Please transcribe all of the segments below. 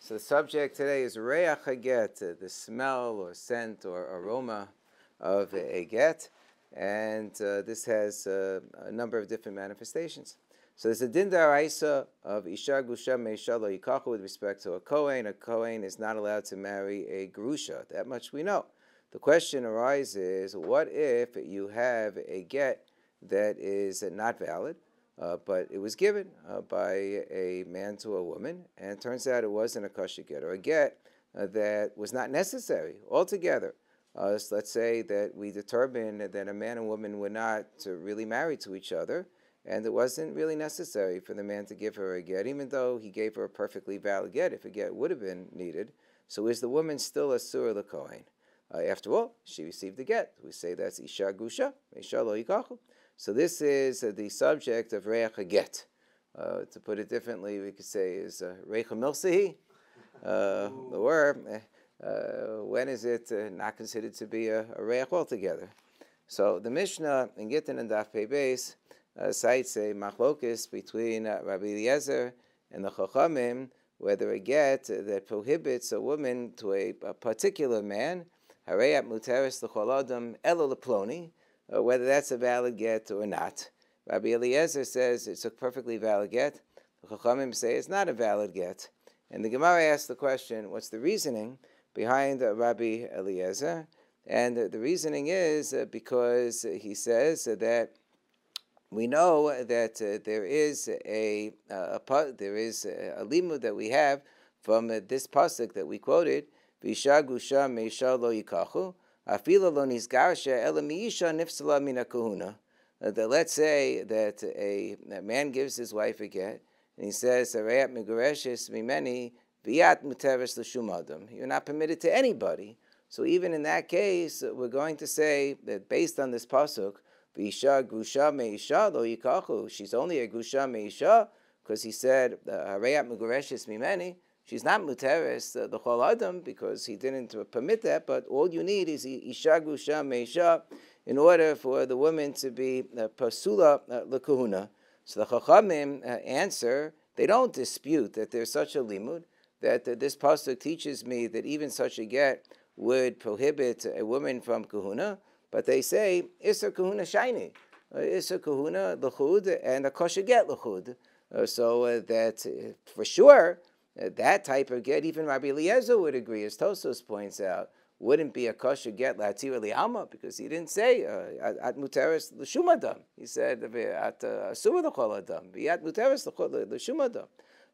So the subject today is Reiach HaGet, the smell or scent or aroma of a get, and this has a number of different manifestations. So there's a din d'oraisa of Isha Grusha Meisha Lo Yikachu with respect to a Kohen. A Kohen is not allowed to marry a Grusha. That much we know. The question arises, what if you have a get that is not valid, but it was given by a man to a woman, and it turns out it wasn't a kosher get, or a get that was not necessary altogether. So let's say that we determined that a man and woman were not really married to each other, and it wasn't really necessary for the man to give her a get, even though he gave her a perfectly valid get, if a get would have been needed. So is the woman still a surah l'kohen? After all, she received the get. We say that's Isha Grusha, Isha Lo Yikachu. So this is the subject of Reiach HaGet. To put it differently, we could say is Reiach Milsehi, or when is it not considered to be a Reiach altogether? So the Mishnah in Gittin and Daf Pei Beis cites a machlokis between Rabbi Eliezer and the Chachamim, whether a get that prohibits a woman to a particular man, Hareyat Muteris L'chol Adam Elo Leploni, whether that's a valid get or not. Rabbi Eliezer says it's a perfectly valid get. The Chachamim say it's not a valid get. And the Gemara asks the question, what's the reasoning behind Rabbi Eliezer? And the reasoning is because he says that we know that there is a limud that we have from this pasuk that we quoted, V'isha Grusha Meisha Lo Yikachu, Afila Lo Nizgarsha Ela Miisha Nifsala Mina Kahuna. That let's say that a man gives his wife a get, and he says, Arayat Megoreshes Mimeni V'yat Muteres L'shum Adam. You're not permitted to anybody. So even in that case, we're going to say that based on this pasuk, V'isha Grusha Meisha Lo Yikachu, she's only a Grusha Meisha, because he said, Arayat Megoreshes Mimeni. She's not muteres the chol adam because he didn't permit that. But all you need is isha grusha meisha in order for the woman to be pasula lekahuna. So the chachamim answer, they don't dispute that there's such a limud, that this pasuk teaches me that even such a get would prohibit a woman from kahuna. But they say isser kahuna shiny, isser kahuna lechud, and a kosher get lechud. So that for sure. That type of get, even Rabbi Eliezer would agree, as Tosos points out, wouldn't be a kosher get latir li'alma, because he didn't say at muteris l'shum adam. He said at asur l'chol adam, at muteris l'shum adam.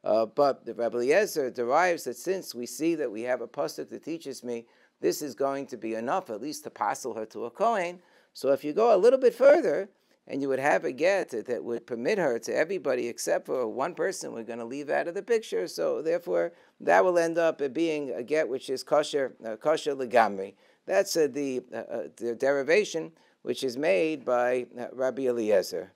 But the Rabbi Eliezer derives that since we see that we have a pasuk that teaches me this is going to be enough, at least to passel her to a kohen. So if you go a little bit further, and you would have a get that would permit her to everybody except for one person we're going to leave out of the picture. So therefore, that will end up being a get which is kosher legamri. That's the derivation which is made by Rabbi Eliezer.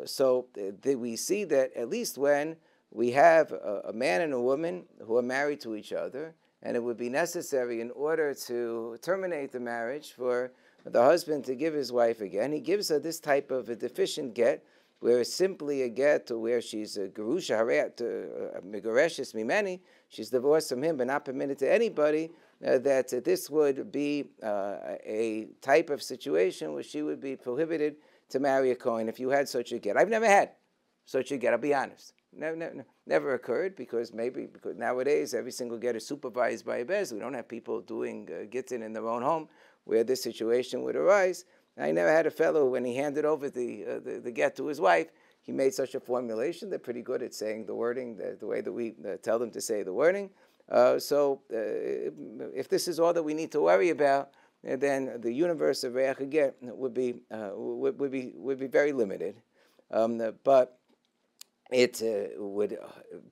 So we see that at least when we have a man and a woman who are married to each other, and it would be necessary in order to terminate the marriage for the husband to give his wife a get, and he gives her this type of a deficient get, where it's simply a get to where she's a gerusha harayat megoreshes mimeni, she's divorced from him but not permitted to anybody, that this would be a type of situation where she would be prohibited to marry a kohen if you had such a get. I've never had such a get, I'll be honest. Never occurred, because nowadays every single get is supervised by a bez. We don't have people doing gittin in their own home where this situation would arise. I never had a fellow, when he handed over the get to his wife, he made such a formulation. They're pretty good at saying the wording, the way that we tell them to say the wording. So if this is all that we need to worry about, then the universe of Reiach HaGet would be very limited. But it would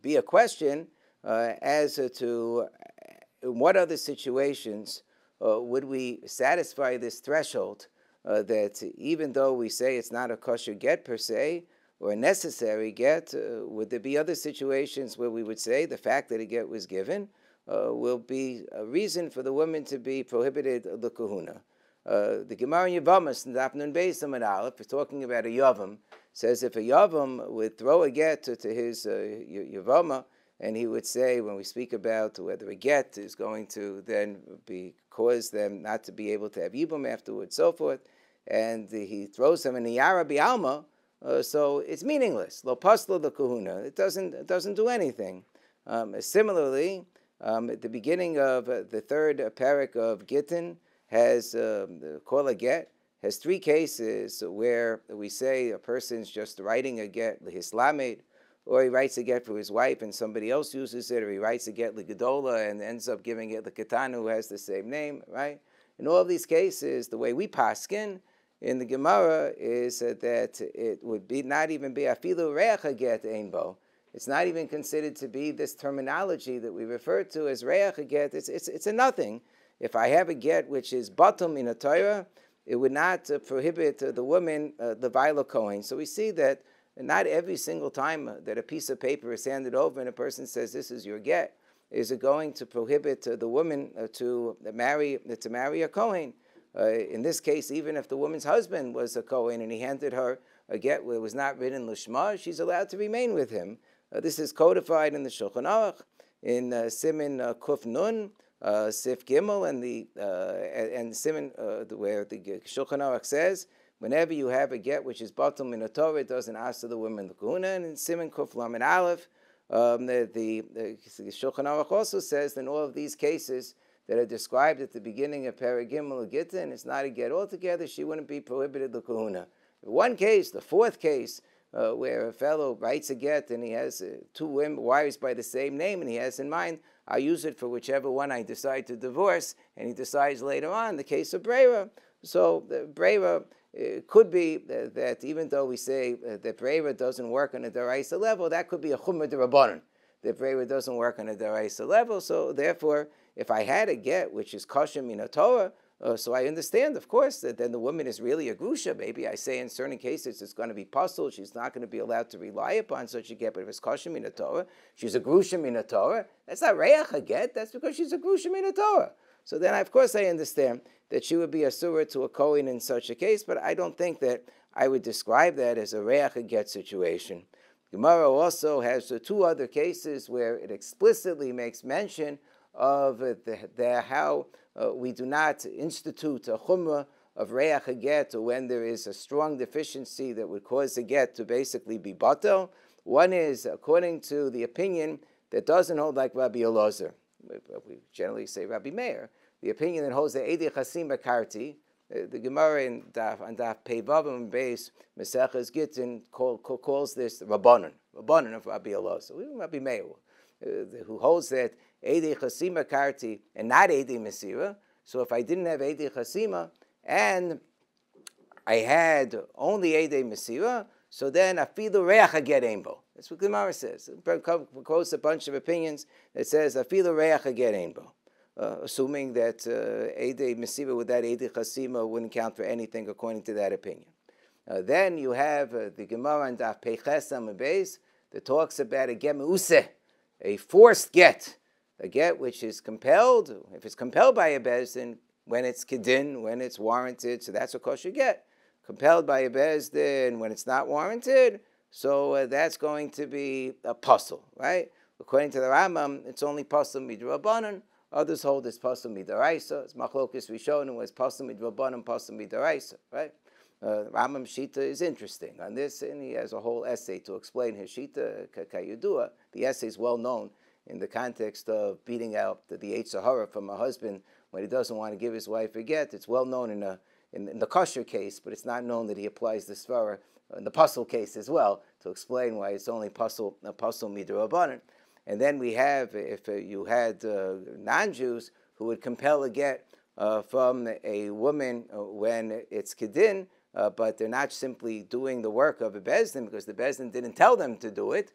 be a question as to what other situations would we satisfy this threshold that even though we say it's not a kosher get per se, or a necessary get, would there be other situations where we would say the fact that a get was given will be a reason for the woman to be prohibited l'kahuna? The Gemara in Yavamas, in Daf Nun Beis Amud Aleph, is talking about a Yavam, says if a Yavam would throw a get to his Yavama, and he would say, when we speak about whether a get is going to then cause them not to be able to have yibum afterwards, so forth, and he throws them in the yara bi'alma, so it's meaningless. Lo paslo the kahuna. It doesn't do anything. Similarly, at the beginning of the third parak of Gittin has the kol a get has three cases where we say a person's just writing a get lehislamed, or he writes a get for his wife and somebody else uses it, or he writes a get legedola and ends up giving it leketanu who has the same name, right? In all of these cases, the way we paskin in the Gemara is that it would be not even be afilu reiach get einbo. It's not even considered to be this terminology that we refer to as reiach get. It's a nothing. If I have a get which is batum in a Torah, it would not prohibit the woman the vila kohen. So we see that not every single time that a piece of paper is handed over and a person says this is your get, is it going to prohibit the woman to marry a kohen. In this case, even if the woman's husband was a kohen and he handed her a get where it was not written lishma, she's allowed to remain with him. This is codified in the Shulchan Aruch in Siman Kuf Nun, Sif Gimel, and Siman where the Shulchan Aruch says whenever you have a get which is batum min Torah, it doesn't ask the woman the kahuna. And in Siman Kuf Lamed Aleph, the Shulchan Aruch also says that in all of these cases that are described at the beginning of Perek Gimel Gittin, it's not a get altogether, she wouldn't be prohibited the kahuna. One case, the fourth case, where a fellow writes a get and he has two wives by the same name, and he has in mind, I'll use it for whichever one I decide to divorce, and he decides later on, the case of Breira. So Breira could be that even though we say that Breira doesn't work on a Daraisa level, that could be a Chumma D'Rabbanan. That Breira doesn't work on a Daraisa level, so therefore, if I had a get which is kosher min Torah, so I understand, of course, that then the woman is really a grusha. Maybe I say in certain cases it's going to be puzzled. She's not going to be allowed to rely upon such a get. But if it's kosher min Torah, she's a grusha min Torah. That's not reiach a get. That's because she's a grusha min Torah. So then, of course, I understand that she would be a surah to a kohen in such a case. But I don't think that I would describe that as a reiach a get situation. Gemara also has two other cases where it explicitly makes mention of how we do not institute a chumrah of reiach a get, or when there is a strong deficiency that would cause the get to basically be batel. One is according to the opinion that doesn't hold like Rabbi Elazar. We generally say Rabbi Meir. The opinion that holds the Eidei Chasim Bakarti, the Gemara on Daf Peivav Beis Maseches Gittin calls this Rabbanon of Rabbi Elazar. Rabbi Meir, who holds that Eidei Chasima Karti and not Eidei Mesira. So if I didn't have Eidei Chasima and I had only Eidei Mesira, so then Afilu Reiach HaGet Einbo. That's what Gemara says. It quotes a bunch of opinions that says Afilu Reiach HaGet Einbo, assuming that Eidei Mesira with that Eidei Chasima wouldn't count for anything according to that opinion. Then you have the Gemara and Daf Peiches Amud Beis that talks about a get meuseh, a forced get. A get which is compelled, if it's compelled by a bezdin, when it's kedin, when it's warranted, so that's a kosher get. Compelled by a bezdin, when it's not warranted, so that's going to be a puzzle, right? According to the Rambam, it's only puzzle midrabanan. Others hold it's puzzle midaraisa. It's machlokes rishon, it was puzzle midrabanan, puzzle midaraisa, right? Rambam Shita is interesting on this, and he has a whole essay to explain his Shita, Kayudua. The essay is well known in the context of beating out the Yetzer Hara from a husband when he doesn't want to give his wife a get. It's well known in the kosher case, but it's not known that he applies the svara in the puzzle case as well to explain why it's only puzzle midrabanan. And then we have, if you had non-Jews who would compel a get from a woman when it's kedin, but they're not simply doing the work of a bezdin because the bezdin didn't tell them to do it.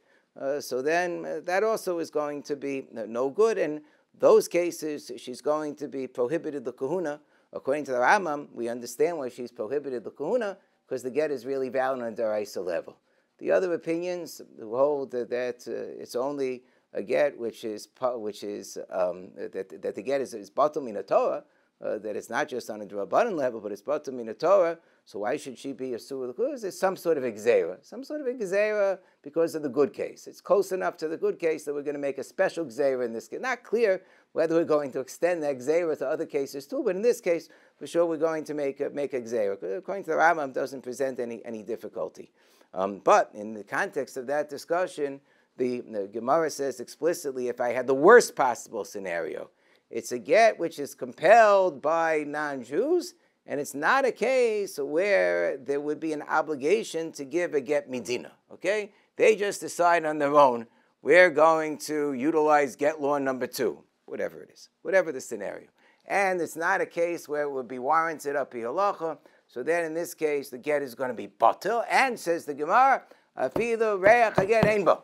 So then that also is going to be no good. And those cases, she's going to be prohibited the kahuna. According to the Rambam, we understand why she's prohibited the kahuna, because the get is really valid on a deraisa level. The other opinions hold that it's only a get which is that the get is batum min Torah. that it's not just on a Drabanan level, but it's Batum Min Torah. So why should she be a Surah? Because there's some sort of Gzeira because of the good case. It's close enough to the good case that we're going to make a special Gzeira in this case. Not clear whether we're going to extend that Gzeira to other cases too, but in this case, for sure, we're going to make a Gzeira. According to the Rambam, it doesn't present any difficulty. But in the context of that discussion, the Gemara says explicitly, if I had the worst possible scenario, it's a get which is compelled by non-Jews, and it's not a case where there would be an obligation to give a get midina, okay? They just decide on their own, we're going to utilize get law number 2, whatever it is, whatever the scenario. And it's not a case where it would be warranted up halacha. So then in this case, the get is going to be batil, and says the Gemara, afilu Reiach HaGet ein bo.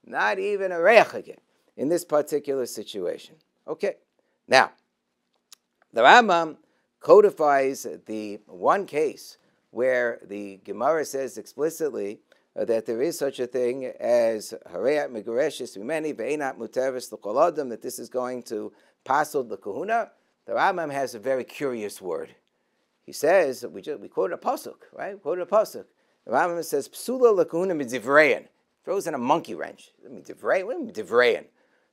Not even a Reiach HaGet in this particular situation. Okay. Now, the Rambam codifies the one case where the Gemara says explicitly that there is such a thing as Reiach Megoreshes Mimeni ve'einat muteres l'kol adam, that this is going to passel the kahuna. The Rambam has a very curious word. He says, we quoted a pasuk, right? We quoted a pasuk. The Rambam says, psula l'kahuna midzivrein. Throws in a monkey wrench. Midzivrein.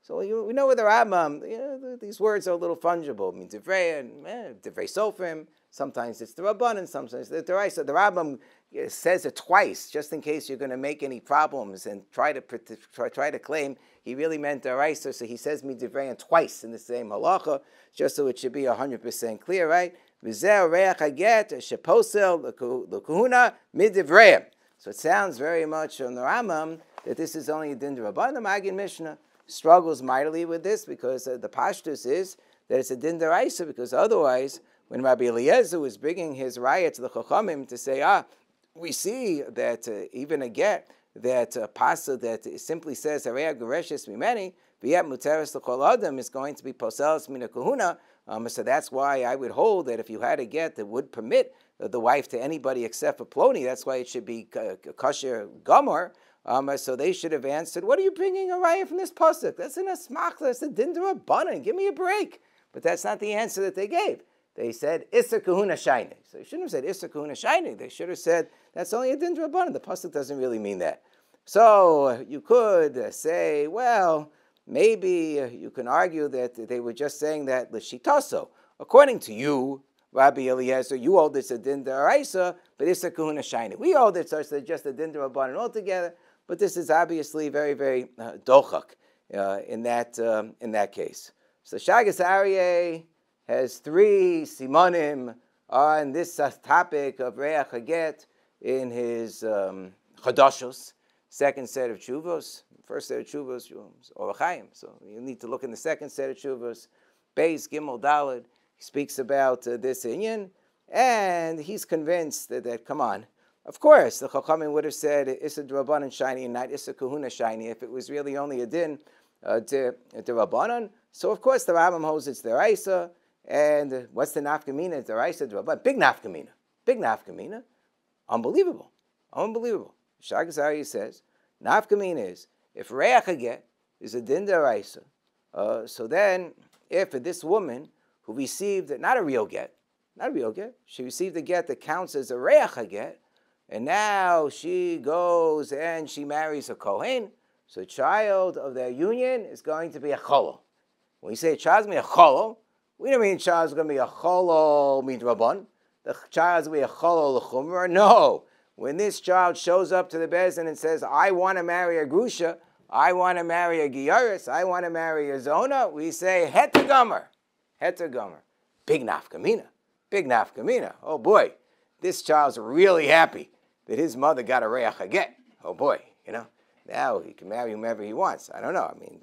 So we know with the Rambam, these words are a little fungible. Midzivrein, divrei sofrim. Sometimes it's the Rabbanan, sometimes it's the Reiss. So the Rambam says it twice, just in case you're going to make any problems and try to claim he really meant the Reiss. So he says midzivrein twice in the same halacha, just so it should be 100% clear, right? V'zeh Reiach HaGet sheposel l'kahuna midzivrein. So it sounds very much on the Rambam that this is only a din d'Rabbanan. The Maggid Mishnah struggles mightily with this because the pashtus is that it's a din d'Oraisa, because otherwise, when Rabbi Eliezer was bringing his raya to the Chachamim to say, we see that even a get, that pasa that simply says, Reiach Gereshes Mimeni, v'yet muteres l'kol adam, is going to be poseles mina kahuna. So that's why I would hold that if you had a get that would permit the wife to anybody except for Ploni, that's why it should be kosher gomer. So they should have answered, what are you bringing a raya from this pasuk? That's an asmach, that's a din d'Rabbanan, give me a break. But that's not the answer that they gave. They said, Issa kahuna shayne. So you shouldn't have said Issa kahuna shayne. They should have said, that's only a din d'Rabbanan. The pasuk doesn't really mean that. So you could say, well, maybe you can argue that they were just saying that l'shitaso. According to you, Rabbi Eliezer, you hold this a din d'Oraisa, but Issa kahuna shayne. We hold it such that just a din d'Rabbanan altogether. But this is obviously very, very dochak in that case. So Shagas Aryeh has 3 simanim on this topic of Reiach HaGet in his Chadashos, second set of Tshuvos. First set of Tshuvos, Orach Chaim. So you need to look in the second set of Tshuvos. Beis Gimel Daled. He speaks about this inyan, and he's convinced that come on, of course, the Chachamim would have said Issa d'Rabbanan shiny and not Issa kahuna shiny if it was really only a din d'Rabbanan. So of course the Rambam holds it's d'Oraisa, and what's the nafkamina? It's d'Oraisa d'Rabbanan. Big nafkamina. Unbelievable. Shagas Aryeh says nafkamina is if Reiach HaGet is a din d'Oraisa, so then if this woman who received not a real get, she received a get that counts as a Reiach HaGet, and now she goes and she marries a Kohen, so the child of their union is going to be a Cholol. When you say a child's going to be a Cholol, we don't mean a child's going to be a Cholol midrabban. The child's going to be a Cholol l'chumra. No. When this child shows up to the Bezdin and says, I want to marry a Grusha, I want to marry a Giyaris, I want to marry a Zona, we say, Heter Gomer. Big nafkamina. Oh boy, this child's really happy that his mother got a Reiach HaGet. Oh boy, now he can marry whomever he wants. I don't know. I mean,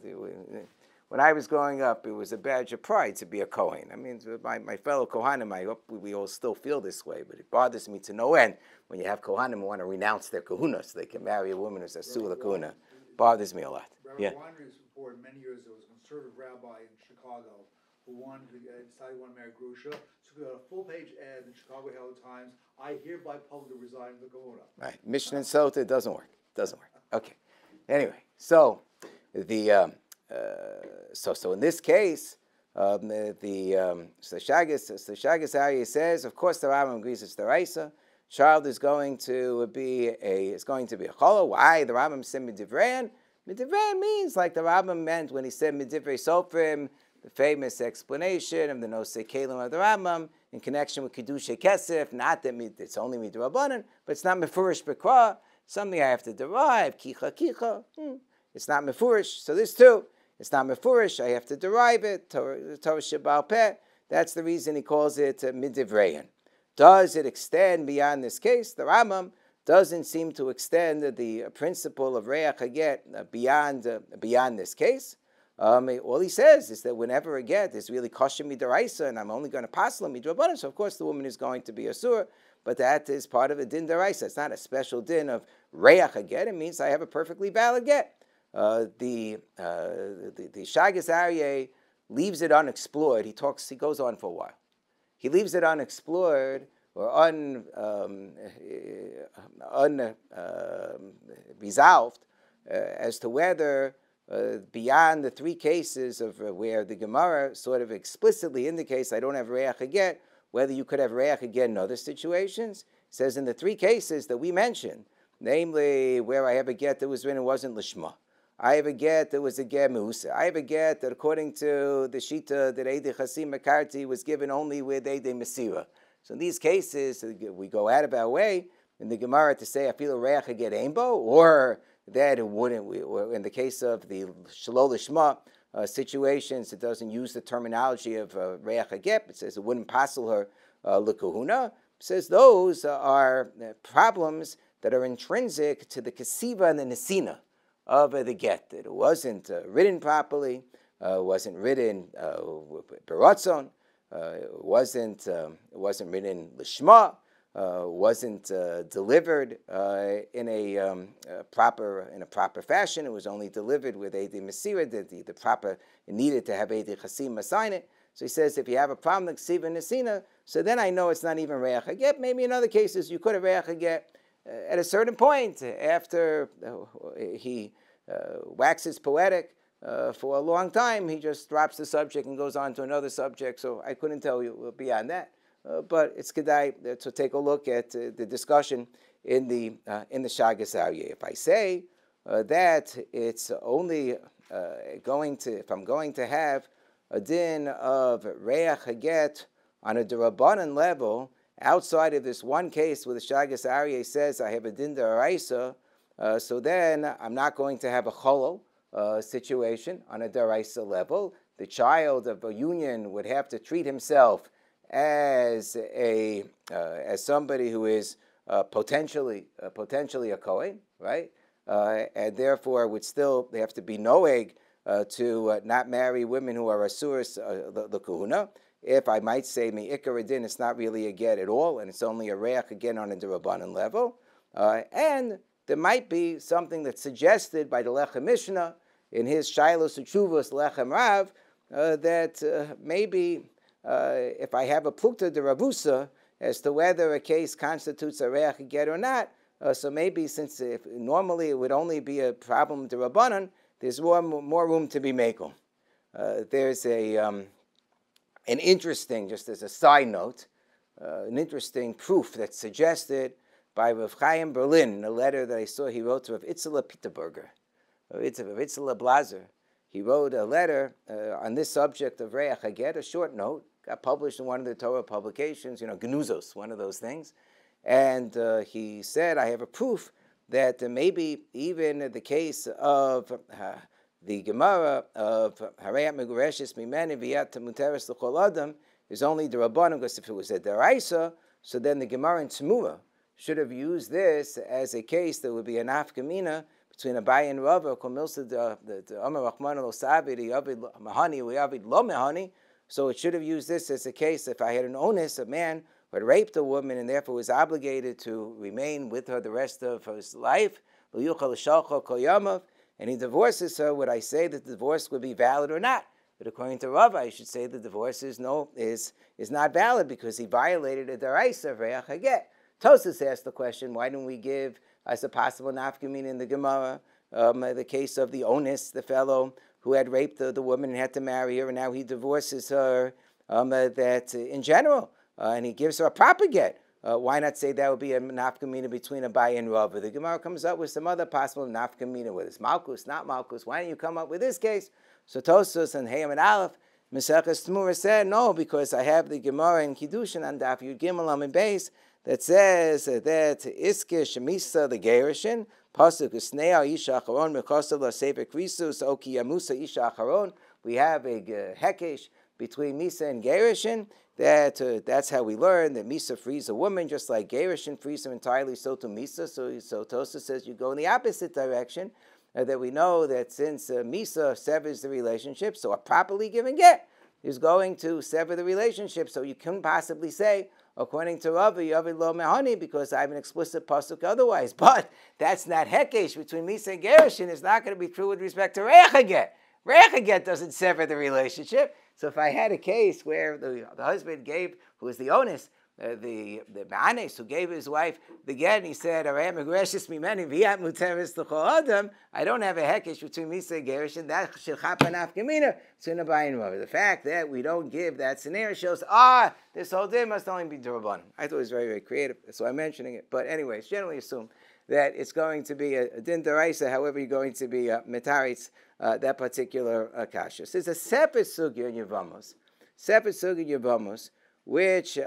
when I was growing up, it was a badge of pride to be a Kohen. I mean, my fellow Kohanim, I hope we all still feel this way, but it bothers me to no end when you have Kohanim who want to renounce their kahuna so they can marry a woman who's a Sula kahuna. Bothers me a lot. Rabbi Weinreich's report, many years ago, was a conservative rabbi in Chicago who wanted to decide he wanted to marry Grusha. So we got a full-page ad in the Chicago Herald Times. I hereby publicly resign from the kahuna. Right, Mishnah and Sota, it doesn't work. Okay. Anyway, so the so in this case, So Shagas Aryeh says, of course, the Rambam agrees it's the Reissa. Child is going to be a cholo. Why? The Rambam said midivrein. Midivrein means like the Rambam meant when he said midivrei sofrim, the famous explanation of the Nosei Kelim of the Rambam in connection with Kedusha Kesef. Not that it's only midrabanan, but it's not mefurish b'kra. Something I have to derive. Kicha. It's not mefurish. So this too. It's not mefurish. I have to derive it. Torah Shebal Peh. That's the reason he calls it midivrein. Does it extend beyond this case? The Rambam doesn't seem to extend the principle of Reiach HaGet beyond this case. All he says is that whenever a get is really kosher midaraisa, and I'm only going to pasla midrabanan, so of course the woman is going to be asur, but that is part of a din daraisa. It's not a special din of Reiach HaGet. It means I have a perfectly valid get. The Shagas Aryeh leaves it unexplored. He goes on for a while. He leaves it unexplored or unresolved as to whether beyond the three cases of where the Gemara sort of explicitly indicates I don't have Reiach HaGet, whether you could have Reiach HaGet in other situations. It says in the three cases that we mentioned, namely where I have a get that was written, it wasn't Lishma. I have a get that was a get Meusa. I have a get that according to the Shita that Eidei Chasim Makarti was given only with Eidei Mesira. So in these cases, we go out of our way in the Gemara to say I feel Reiach HaGet Aimbo, or that it wouldn't. Or in the case of the Shalol Lishma situations, it doesn't use the terminology of Reiach HaGet. It says it wouldn't passel her L'Kahuna. It says those are problems that are intrinsic to the Kesiva and the Nesina of the get. That it wasn't written properly, wasn't written beratzon, wasn't written lishma, wasn't delivered in a proper fashion. It was only delivered with Eidei Mesira. The proper, it needed to have Eidei Chasim sign it. So he says, if you have a problem with Kesiva and Nesina, so then I know it's not even Reiach HaGet. Maybe in other cases you could have Reiach HaGet. At a certain point, after he waxes poetic for a long time, he just drops the subject and goes on to another subject. So I couldn't tell you beyond that. But it's kedai to take a look at the discussion in the Shagas Aryeh. If I say that it's only if I'm going to have a din of Reiach HaGet on a Derabanan level, outside of this one case where the Shagas Aryeh says I have a din deraisa, so then I'm not going to have a cholol situation on a deraisa level. The child of a union would have to treat himself as somebody who is potentially a kohen, right? And therefore would still have to be noeg to not marry women who are asuras the kahuna. If I might say me'ikar din, it's not really a get at all, and it's only a reiach again on a derabanan level. And there might be something that's suggested by the Lechem Mishnah in his Shilos Uchuvos Lechem Rav that maybe if I have a plukta de Ravusa as to whether a case constitutes a reiach get or not, so maybe since normally it would only be a problem de Rabbanan, there's more room to be makel. There's an interesting, just as a side note, an interesting proof that's suggested by Rav Chaim Berlin in a letter that I saw he wrote to Rav Itzela Peterburger, Rav Itzela Blazer. He wrote a letter on this subject of Reiach HaGet, a short note, got published in one of the Torah publications, Gnuzos, one of those things. And he said, I have a proof that maybe even the case of the Gemara of Harayat Megureshes Mimeni V'yat Muteres L'Chol Adam is only the Rabbanim, because if it was a Deraisa, so then the Gemara in Tzmura should have used this as a case that would be an afkamina between Abai and Rava, Komilsa the Amar Rachman Lo Savi, the Yavid Mahani, we Yavid Lo Mahani. So it should have used this as a case if I had an onus, a man who had raped a woman and therefore was obligated to remain with her the rest of his life, and he divorces her, would I say that the divorce would be valid or not? But according to Rava, I should say the divorce is not valid because he violated a deraisa of Reiach HaGet. Tosas asked the question, why don't we give as a possible nafkamin in the Gemara the case of the onus, the fellow who had raped the woman and had to marry her, and now he divorces her, that in general, and he gives her a proper get. Why not say that would be a nafkamina between Abaye and Rava? The Gemara comes up with some other possible nafkamina with this. Malkus, not Malkus. Why don't you come up with this case? So Tosfos and Hayam and Aleph, Maseches Tmura said, no, because I have the Gemara in Kiddushin on Daf Yud Gimel Amud Beis that says that Iskish Misa the Gerishin, Pasuk Usnea Isha Acharon Mekosav La Sefer Krisus Oki Yamusa Isha Acharon. We have a hekesh between Misa and Gerishin. That's how we learn that Misa frees a woman, just like Gerishin frees her entirely, so to Misa. So Tosa says you go in the opposite direction, that we know that since Misa severs the relationship, so a properly given get is going to sever the relationship. So you couldn't possibly say, according to Rava, Yavid Lo Mehani, because I have an explicit pasuk otherwise. But that's not hekesh between Misa and Gerishin. It's not going to be true with respect to Reiach HaGet. Reiach HaGet doesn't sever the relationship. So if I had a case where the husband gave, who was the onus, the Ma'anes, who gave his wife the get, and he said, I don't have a hekesh between Misa and Gerishin, that shilchapanaf gemina, the fact that we don't give that scenario shows, this whole day must only be D'Rabbanan. I thought it was very, very creative, so I'm mentioning it. But anyway, it's generally assumed that it's going to be a din deraisa, however you're going to be metaritz that particular kasha. So there's a separate sugya in Yevamos, which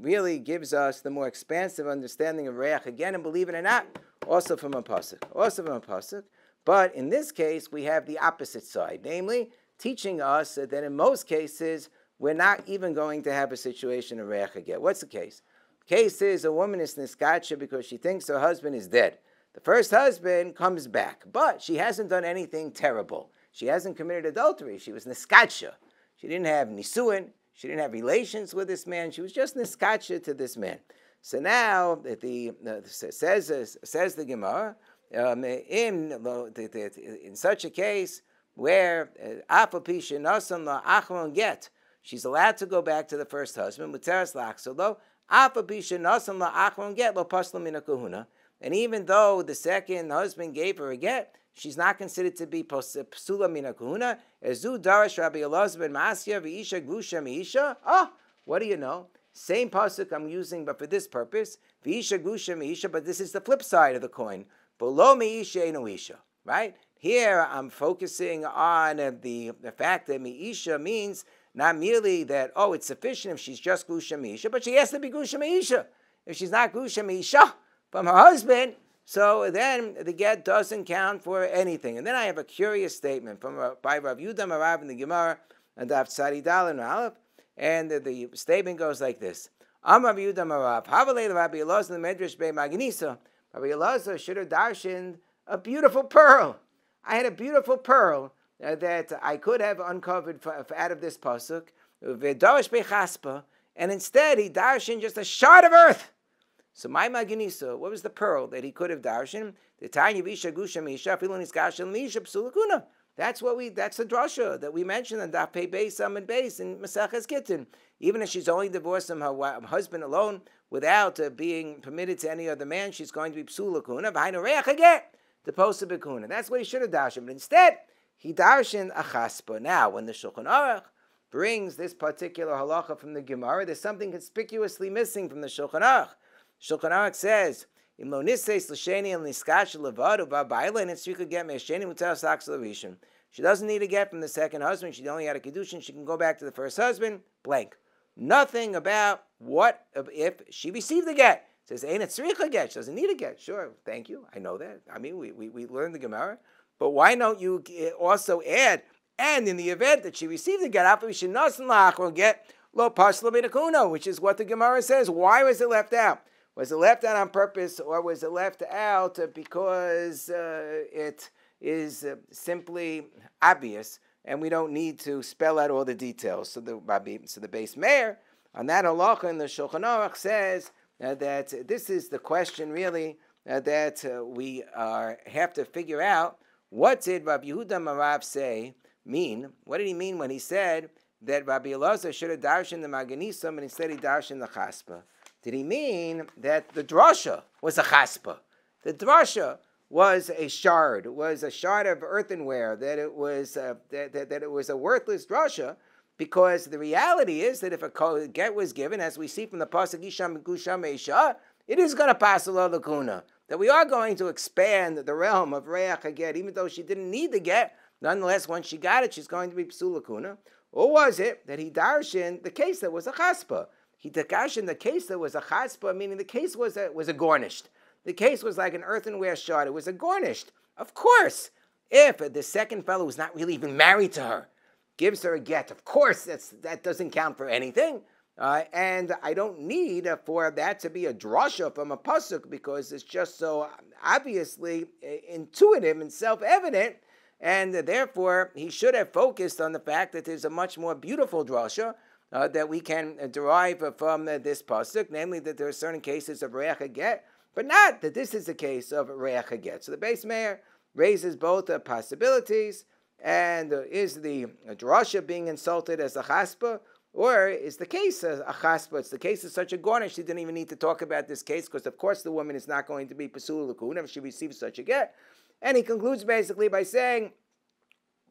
really gives us the more expansive understanding of Reiach again, and believe it or not, also from a pasuk. But in this case, we have the opposite side, namely teaching us that in most cases we're not even going to have a situation of Reiach again. What's the case? The case is a woman is niskacha because she thinks her husband is dead. The first husband comes back, but she hasn't done anything terrible. She hasn't committed adultery. She was niskacha. She didn't have nisuin. She didn't have relations with this man. She was just niskacha to this man. So now, says the Gemara, in such a case where get, she's allowed to go back to the first husband. And even though the second husband gave her a get, she's not considered to be psula mina kahuna. Ezu darash Rabbi Elazar ben Masya v'isha grusha miisha. What do you know? Same pasuk I'm using, but for this purpose, v'isha grusha miisha. But this is the flip side of the coin. Below miisha eno isha. Right here, I'm focusing on the fact that miisha means not merely that it's sufficient if she's just grusha miisha, but she has to be grusha miisha. If she's not grusha miisha from her husband, so then the get doesn't count for anything. And then I have a curious statement by Rav Yudah Marav in the Gemara and Daf Tzadi Dal and Aleph, and the statement goes like this: Am Rav Yudah Marav Havalei Rabbi Elazar the Medrash Bei Magnisa. Rabbi Elazar should have darshaned a beautiful pearl. I had a beautiful pearl that I could have uncovered out of this pasuk, V'darash Bei Chaspa, and instead he darshaned just a shard of earth. So my Magnisa, what was the pearl that he could have darshan? The Tanya Visha Gusha Misha Filon Iskasha Misha Psulakuna. That's the drasha that we mentioned on Daf Pei Beis Amud Beis in Maseches Gittin. Even if she's only divorced from her husband alone, without being permitted to any other man, she's going to be Psulakuna. V'hainu Reiach HaGet, the Posa Bekuna. That's what he should have darshan. But instead, he darshan a chaspa. Now, when the Shulchan Aruch brings this particular halacha from the Gemara, there's something conspicuously missing from the Shulchan Aruch. Shulchan Aruch says, "Im lo niseis l'sheni el niskash levad uva ba'ila and she could get me'asheni mutar saks l'rishon." She doesn't need to get from the second husband. She only had a kiddushin. She can go back to the first husband. Blank. Nothing about what if she received the get. It says ain't it tzricha get. She doesn't need a get. Sure, thank you. I know that. I mean, we learned the Gemara, but why don't you also add and in the event that she received the get, after we should not get lo pasla b'nakuna, which is what the Gemara says. Why was it left out? Was it left out on purpose, or was it left out because it is simply obvious, and we don't need to spell out all the details? So the Beis Meir on that halacha in the Shulchan Aruch says that this is the question really that we have to figure out. What did Rabbi Yehuda Marav mean? What did he mean when he said that Rabbi Elazar should have darshan the Maganisam and instead he darshan the Chaspa? Did he mean that the drasha was a chaspa? The drasha was a shard, was a shard of earthenware, that it was that it was a worthless drasha, because the reality is that if a get was given, as we see from the pasuk Isha Megusha Meisha, it is going to pass a lakuna. That we are going to expand the realm of Reiach HaGet, even though she didn't need the get. Nonetheless, once she got it, she's going to be psul lakuna. Or was it that he darshan the case that was a chaspa? He darshan the case that was a chaspa, meaning the case was a garnished. The case was like an earthenware shard. It was a garnished. Of course, if the second fellow who's not really even married to her gives her a get, of course that doesn't count for anything. And I don't need for that to be a drasha from a pasuk, because it's just so obviously intuitive and self-evident. And therefore, he should have focused on the fact that there's a much more beautiful drasha that we can derive from this pasuk, namely that there are certain cases of Reiach HaGet, but not that this is a case of Reiach HaGet. So the base mayor raises both possibilities, and is the drasha being insulted as a chaspa, or is the case a chaspa? It's the case of such a garnish, he didn't even need to talk about this case, because of course the woman is not going to be pasul lakuna if she receives such a get. And he concludes basically by saying,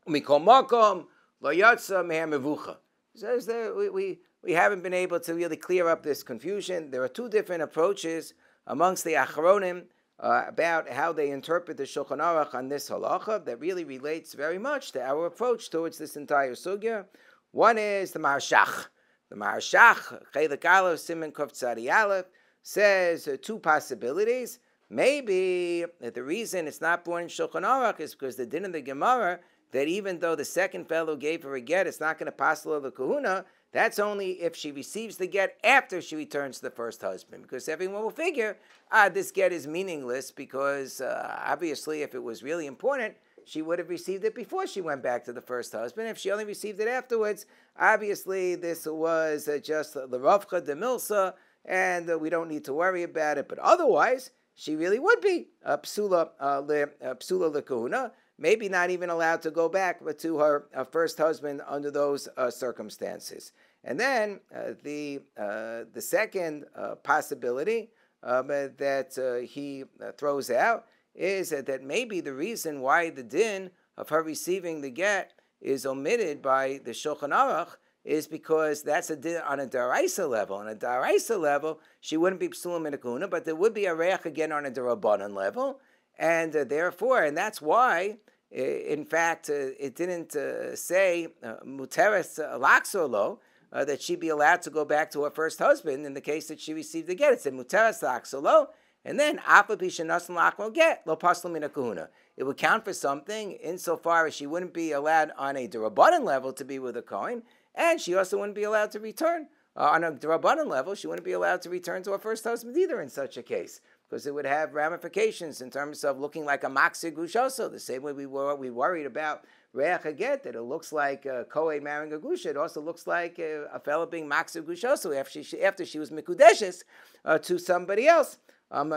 Mikol makom lo yatsa meher mevucha. He says that we haven't been able to really clear up this confusion. There are two different approaches amongst the Achronim about how they interpret the Shulchan Aruch on this halacha that really relates very much to our approach towards this entire sugya. One is the Marshach. The Marshach, Chelik Aleph, Siman Kuf Tzadi Aleph, says two possibilities. Maybe the reason it's not born in Shulchan Aruch is because the din of the Gemara, that even though the second fellow gave her a get, it's not going to pass the kahuna. That's only if she receives the get after she returns to the first husband, because everyone will figure, this get is meaningless, because obviously if it was really important, she would have received it before she went back to the first husband. If she only received it afterwards, obviously this was just the Ravcha de Milsa, and we don't need to worry about it. But otherwise, she really would be psula lekahuna, maybe not even allowed to go back to her first husband under those circumstances. And then the second possibility that he throws out is that maybe the reason why the din of her receiving the get is omitted by the Shulchan Aruch is because that's a din on a daraisa level. On a daraisa level, she wouldn't be psulim in a kahuna, but there would be a reiach again on a darabanan level, and therefore, and that's why, in fact, it didn't say muteres laksolo, that she'd be allowed to go back to her first husband in the case that she received the get. It said muteres laksolo, and then get lo paslam min kahuna. It would count for something insofar as she wouldn't be allowed on a derabanan level to be with a kohen, and she also wouldn't be allowed to return on a derabanan level. She wouldn't be allowed to return to her first husband either in such a case, because it would have ramifications in terms of looking like a maksir gushoso. The same way we worried about Reiach HaGet, that it looks like a kohen marrying a gusha. It also looks like a fellow being maksir gushoso after she was mikudeshes to somebody else.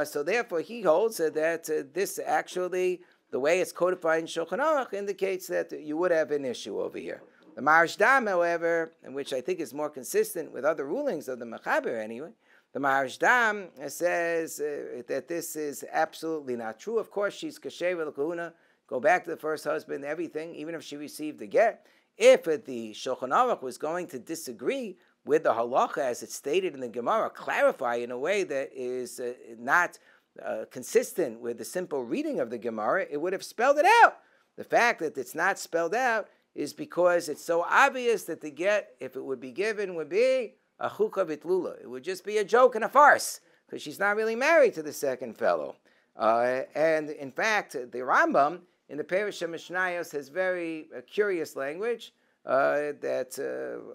So therefore, he holds that this actually, the way it's codified in Shulchan Aruch, indicates that you would have an issue over here. The Maharshdam, however, which I think is more consistent with other rulings of the Mechaber anyway, the Maharshdam says that this is absolutely not true. Of course, she's kasher v'l'kahuna, go back to the first husband, everything, even if she received the get. If the Shulchan Aruch was going to disagree with the halacha as it's stated in the Gemara, clarify in a way that is not consistent with the simple reading of the Gemara, it would have spelled it out. The fact that it's not spelled out is because it's so obvious that the get, if it would be given, would be a chukah vitlula. It would just be a joke and a farce, because she's not really married to the second fellow. And in fact, the Rambam in the Perush Mishnayos has very curious language that,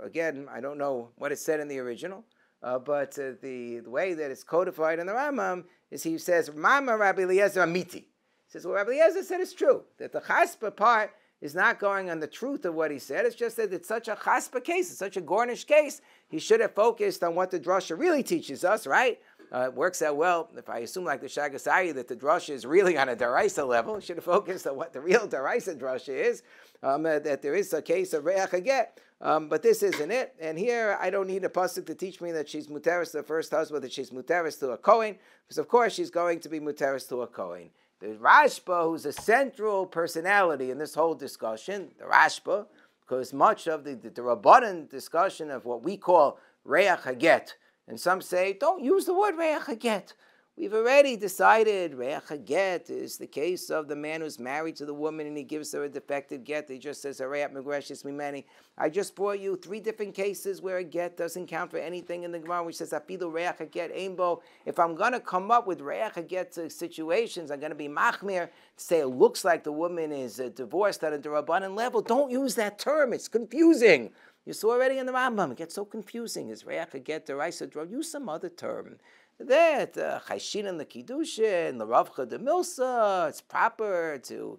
again, I don't know what it said in the original, but the way that it's codified in the Rambam is he says, Mama Rabbi Eliezer Amiti. He says, well, Rabbi Eliezer said it's true, that the chaspa part is not going on the truth of what he said. It's just that it's such a chaspa case, it's such a garnished case. He should have focused on what the drasha really teaches us, right? It works out well, if I assume like the Shagasari, that the drasha is really on a daraisa level. He should have focused on what the real daraisa drasha is, that there is a case of Reiach HaGet, but this isn't it. And here, I don't need a pasuk to teach me that she's muteris to the first husband, that she's muteris to a kohen, because of course she's going to be muteris to a kohen. the Rashba, who's a central personality in this whole discussion, the Rashba, because much of the Rabbanan discussion of what we call Reiach HaGet, and some say, don't use the word Reiach HaGet. We've already decided Reiach HaGet is the case of the man who's married to the woman and he gives her a defective get. He just says, Reiach Megreshes Mimeni. I just brought you 3 different cases where a get doesn't count for anything in the Gemara, which says, Afilu Reiach HaGet Eimbo. If I'm going to come up with Reiach HaGet situations, I'm going to be machmir, to say it looks like the woman is divorced at a Derabanan level. Don't use that term. It's confusing. You saw already in the Rambam. It gets so confusing. Is Reiach HaGet the Reiss? Use some other term. That Chayshin and the Kiddushin, the Ravcha de Milsa, it's proper to,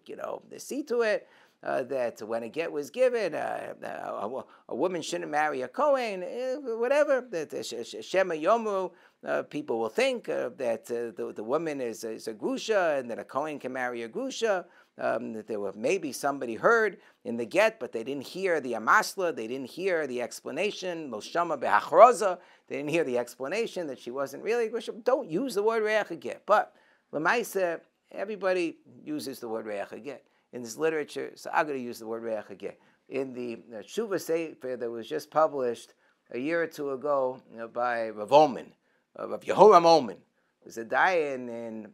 see to it that when a get was given, a woman shouldn't marry a Kohen, whatever. That Shema Yomu, people will think that the woman is a Grusha and that a Kohen can marry a Grusha. That there were maybe somebody heard in the get, but they didn't hear the amasla, they didn't hear the explanation, lo shama behachroza, they didn't hear the explanation that she wasn't really a Grusha. Don't use the word Reiach HaGet. But L'maisa, everybody uses the word Reiach HaGet in this literature, so I'm going to use the word Reiach HaGet. In the Tshuva Sefer that was just published a year or 2 ago by Rav Omen, Rav Yehoram Omen, there's a dayan in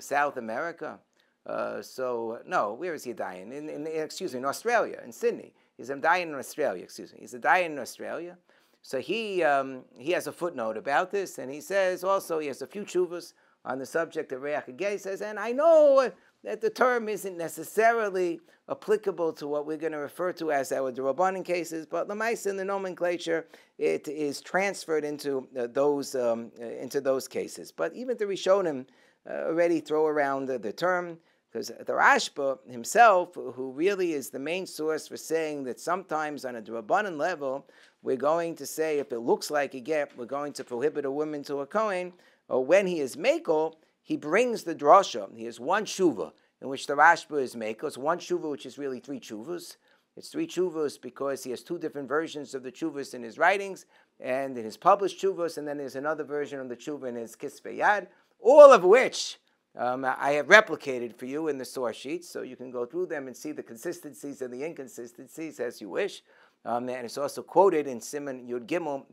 South America. Where is he dying? In Australia, in Sydney. He's a dayan in Australia, He's a dayan in Australia. So he has a footnote about this, and he says also he has a few tshuvas on the subject of Reiach HaGet. He says, and I know that the term isn't necessarily applicable to what we're going to refer to as our D'Rabbanan cases, but l'maisa in the nomenclature, it is transferred into those cases. But even the Rishonim already throw around the term, because the Rashba himself, who really is the main source for saying that sometimes on a D'Rabbanan level, we're going to say if it looks like a get, we're going to prohibit a woman to a Kohen, or when he is Mekel, he brings the drasha. He has one shuva in which the Rashba is Mekel. It's one shuva which is really 3 shuvas. It's 3 shuvas because he has 2 different versions of the shuvas in his writings and in his published shuvas, and then there's another version of the shuva in his Kisvei Yad, all of which I have replicated for you in the source sheets, so you can go through them and see the consistencies and the inconsistencies as you wish. And it's also quoted in Siman Yud Gimel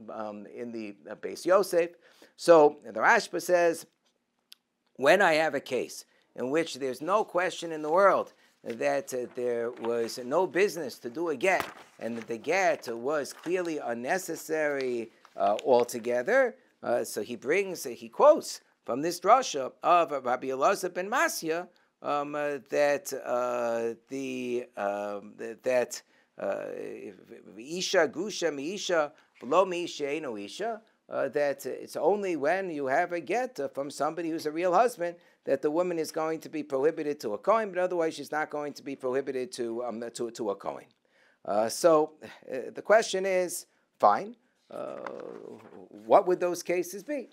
in the Beis Yosef. So the Rashba says, when I have a case in which there's no question in the world that there was no business to do a get, and that the get was clearly unnecessary altogether, so he quotes from this drasha of Rabbi Elazar ben Masya that Isha Gusha Miisha Below Miisha Eino Isha, that it's only when you have a get from somebody who's a real husband that the woman is going to be prohibited to a Kohen, but otherwise she's not going to be prohibited to a Kohen. So the question is, fine, what would those cases be?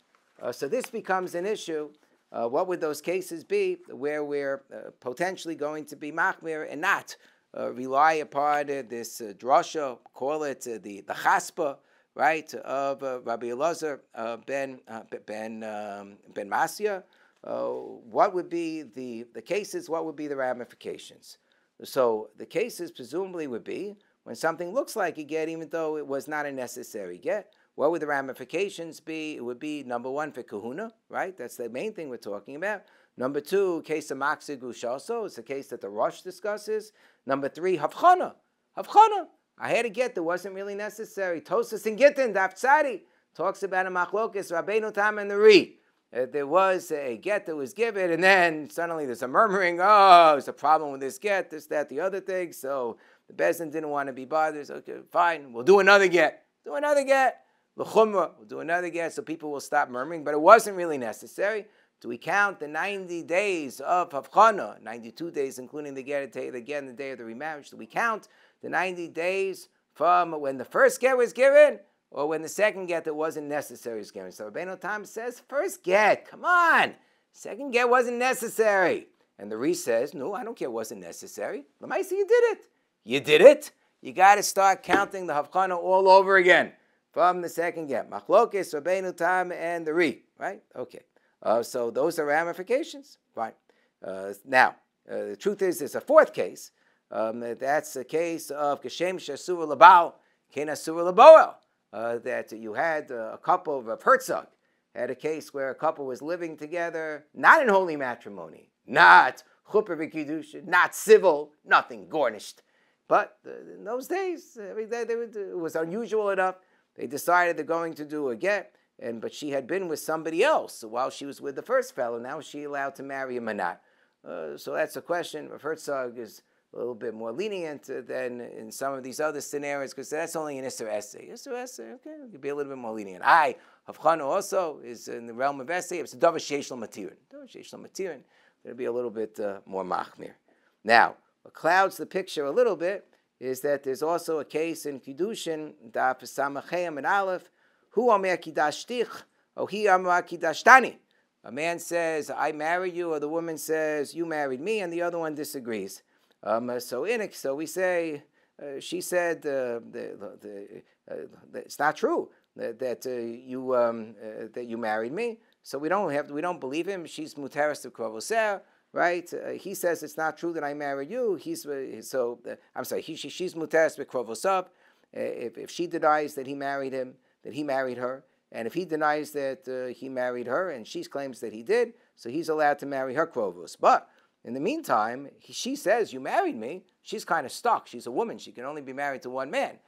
So this becomes an issue. What would those cases be where we're potentially going to be machmir and not rely upon this drasha, call it the chaspa, right, of Rabbi Elazar ben Masya? What would be the cases? What would be the ramifications? So the cases presumably would be when something looks like a get, even though it was not a necessary get. What would the ramifications be? It would be, number 1, for kahuna, right? That's the main thing we're talking about. Number 2, case of Maksir Gushaso. It's a case that the Rosh discusses. Number 3, Havchana. I had a get that wasn't really necessary. Tosas and Gittin, Daf Tzadi, talks about a machlokes, Rabbeinu Tam and the Ri. There was a get that was given, and then suddenly there's a murmuring, there's a problem with this get, this, that, the other thing. So the Bezdin didn't want to be bothered. Okay, fine, we'll do another get. L'chumra, we'll do another get so people will stop murmuring, but it wasn't really necessary. Do we count the 90 days of Havchana, 92 days including the get again the day of the remarriage? Do we count the 90 days from when the first get was given or when the second get that wasn't necessary was given? So Rabbeinu Tam says, first get, come on. Second get wasn't necessary. And the Reiss says, no, I don't care it wasn't necessary. L'maisa, you did it. You did it. You got to start counting the Havchana all over again from the second get. Machlokes, Rabbeinu Tam, and the Ri, right? Okay. So those are ramifications. Fine. Now, the truth is, there's a fourth case. That's a case of Kashem Shasura Labal, Kena Asura Laboel. That you had a couple of Herzog had a case where a couple was living together, not in holy matrimony, not chuppah v'kiddushin, not civil, nothing garnished. But in those days, it was unusual enough. They decided they're going to do a get, but she had been with somebody else while she was with the first fellow. Now is she allowed to marry him or not? So that's a question. Rav Herzog is a little bit more lenient than in some of these other scenarios, because that's only an Isser Essay. Isser Essay, okay, it could be a little bit more lenient. Havchana also is in the realm of Essay. It's a Davar Sheish Lo Matirin. Davar Sheish Lo Matirin, it'll be a little bit more machmir. Now, what clouds the picture a little bit is that there's also a case in Kiddushin, Daf Samachayim and Aleph, Hu Omer Kiddashtich, or Hi Amar Kiddashtani. A man says, I marry you, or the woman says, you married me, and the other one disagrees. So we say, she said, it's not true that you married me. So we don't believe him. She's mutaris to krovoser, right? He says it's not true that I married you. She's mutaris to krovosav. If she denies that he married him, that he married her, and if he denies that he married her, and she claims that he did, so he's allowed to marry her krovos. But in the meantime, she says, you married me. She's kind of stuck. She's a woman. She can only be married to one man.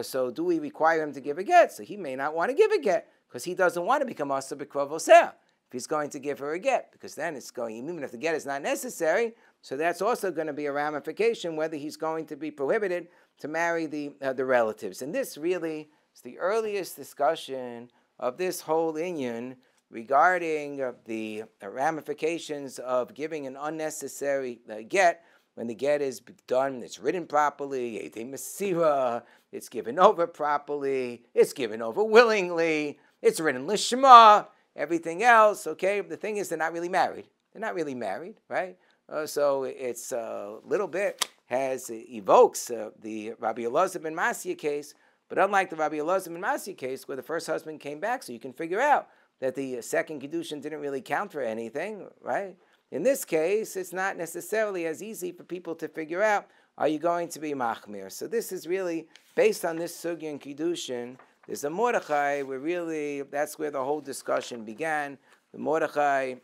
So do we require him to give a get? So he may not want to give a get because he doesn't want to become asa b'krovoseh if he's going to give her a get, because then it's going, even if the get is not necessary, so that's also going to be a ramification whether he's going to be prohibited to marry the relatives. And this really is the earliest discussion of this whole inyan regarding the ramifications of giving an unnecessary get. When the get is done, it's written properly, it's given over properly, it's given over willingly, it's written lishma, everything else, okay? The thing is, they're not really married. They're not really married, right? So it's a little bit evokes the Rabbi Elazar ben Masya case, but unlike the Rabbi Elazar ben Masya case where the first husband came back, so you can figure out that the second Kiddushin didn't really count for anything, right? In this case, it's not necessarily as easy for people to figure out, are you going to be machmir? So this is really, based on this sugya in Kiddushin, there's a Mordechai where really, that's where the whole discussion began. The Mordechai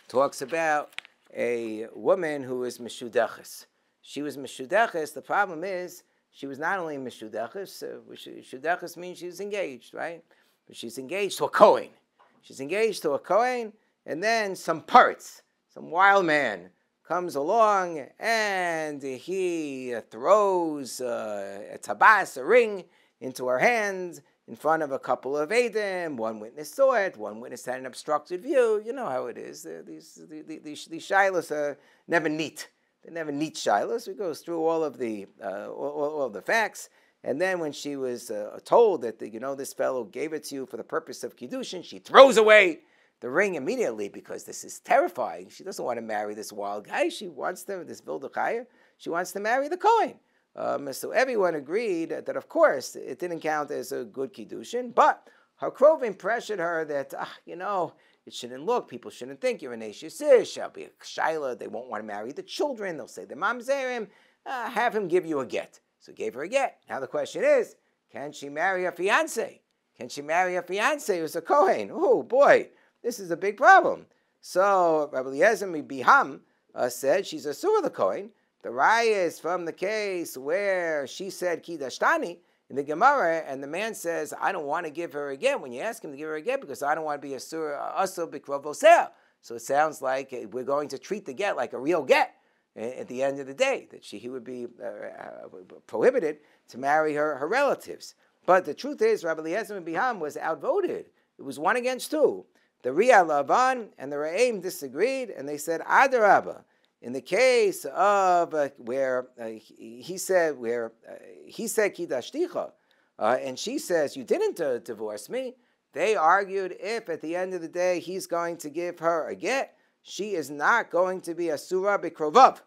talks about a woman who is meshudeches. She was meshudeches. The problem is, she was not only meshudeches, meshudeches means she's engaged, right? But she's engaged to a Kohen. She's engaged to a Kohen, and then some wild man comes along, and he throws a tabas, a ring, into her hand in front of a couple of Eidim. One witness saw it. One witness had an obstructed view. You know how it is. These shilas are never neat. They're never neat shilas. It goes through all of the facts. And then when she was told that this fellow gave it to you for the purpose of Kiddushin, she throws away the ring immediately because this is terrifying. She doesn't want to marry this wild guy. She wants this Vildachaya. She wants to marry the Kohen. So everyone agreed that, of course, it didn't count as a good Kiddushin, but her Krovim pressured her that, it shouldn't look, people shouldn't think you're an Ashish Ish, shall be a Shaila, they won't want to marry the children, they'll say they're Mamzerim, have him give you a get. So he gave her a get. Now the question is, can she marry a fiancé? Can she marry a fiancé who's a Kohen? Oh boy, this is a big problem. So Rabbi Eliezer Biham said she's a Surah the Kohen. The raya is from the case where she said Kiddashtani in the Gemara, and the man says, I don't want to give her a get. When you ask him to give her a get, because I don't want to be a Surah Asur B'Krovoseh. So it sounds like we're going to treat the get like a real get at the end of the day, that he would be prohibited to marry her relatives. But the truth is, Rabbi Eliezer Biham was outvoted. It was 1 against 2. The Reiach Lavan and the Re'im disagreed, and they said, Adarabah. In the case of where he said Kiddashticha, and she says, you didn't divorce me, they argued if at the end of the day he's going to give her a get, she is not going to be a Surah B'Krovav,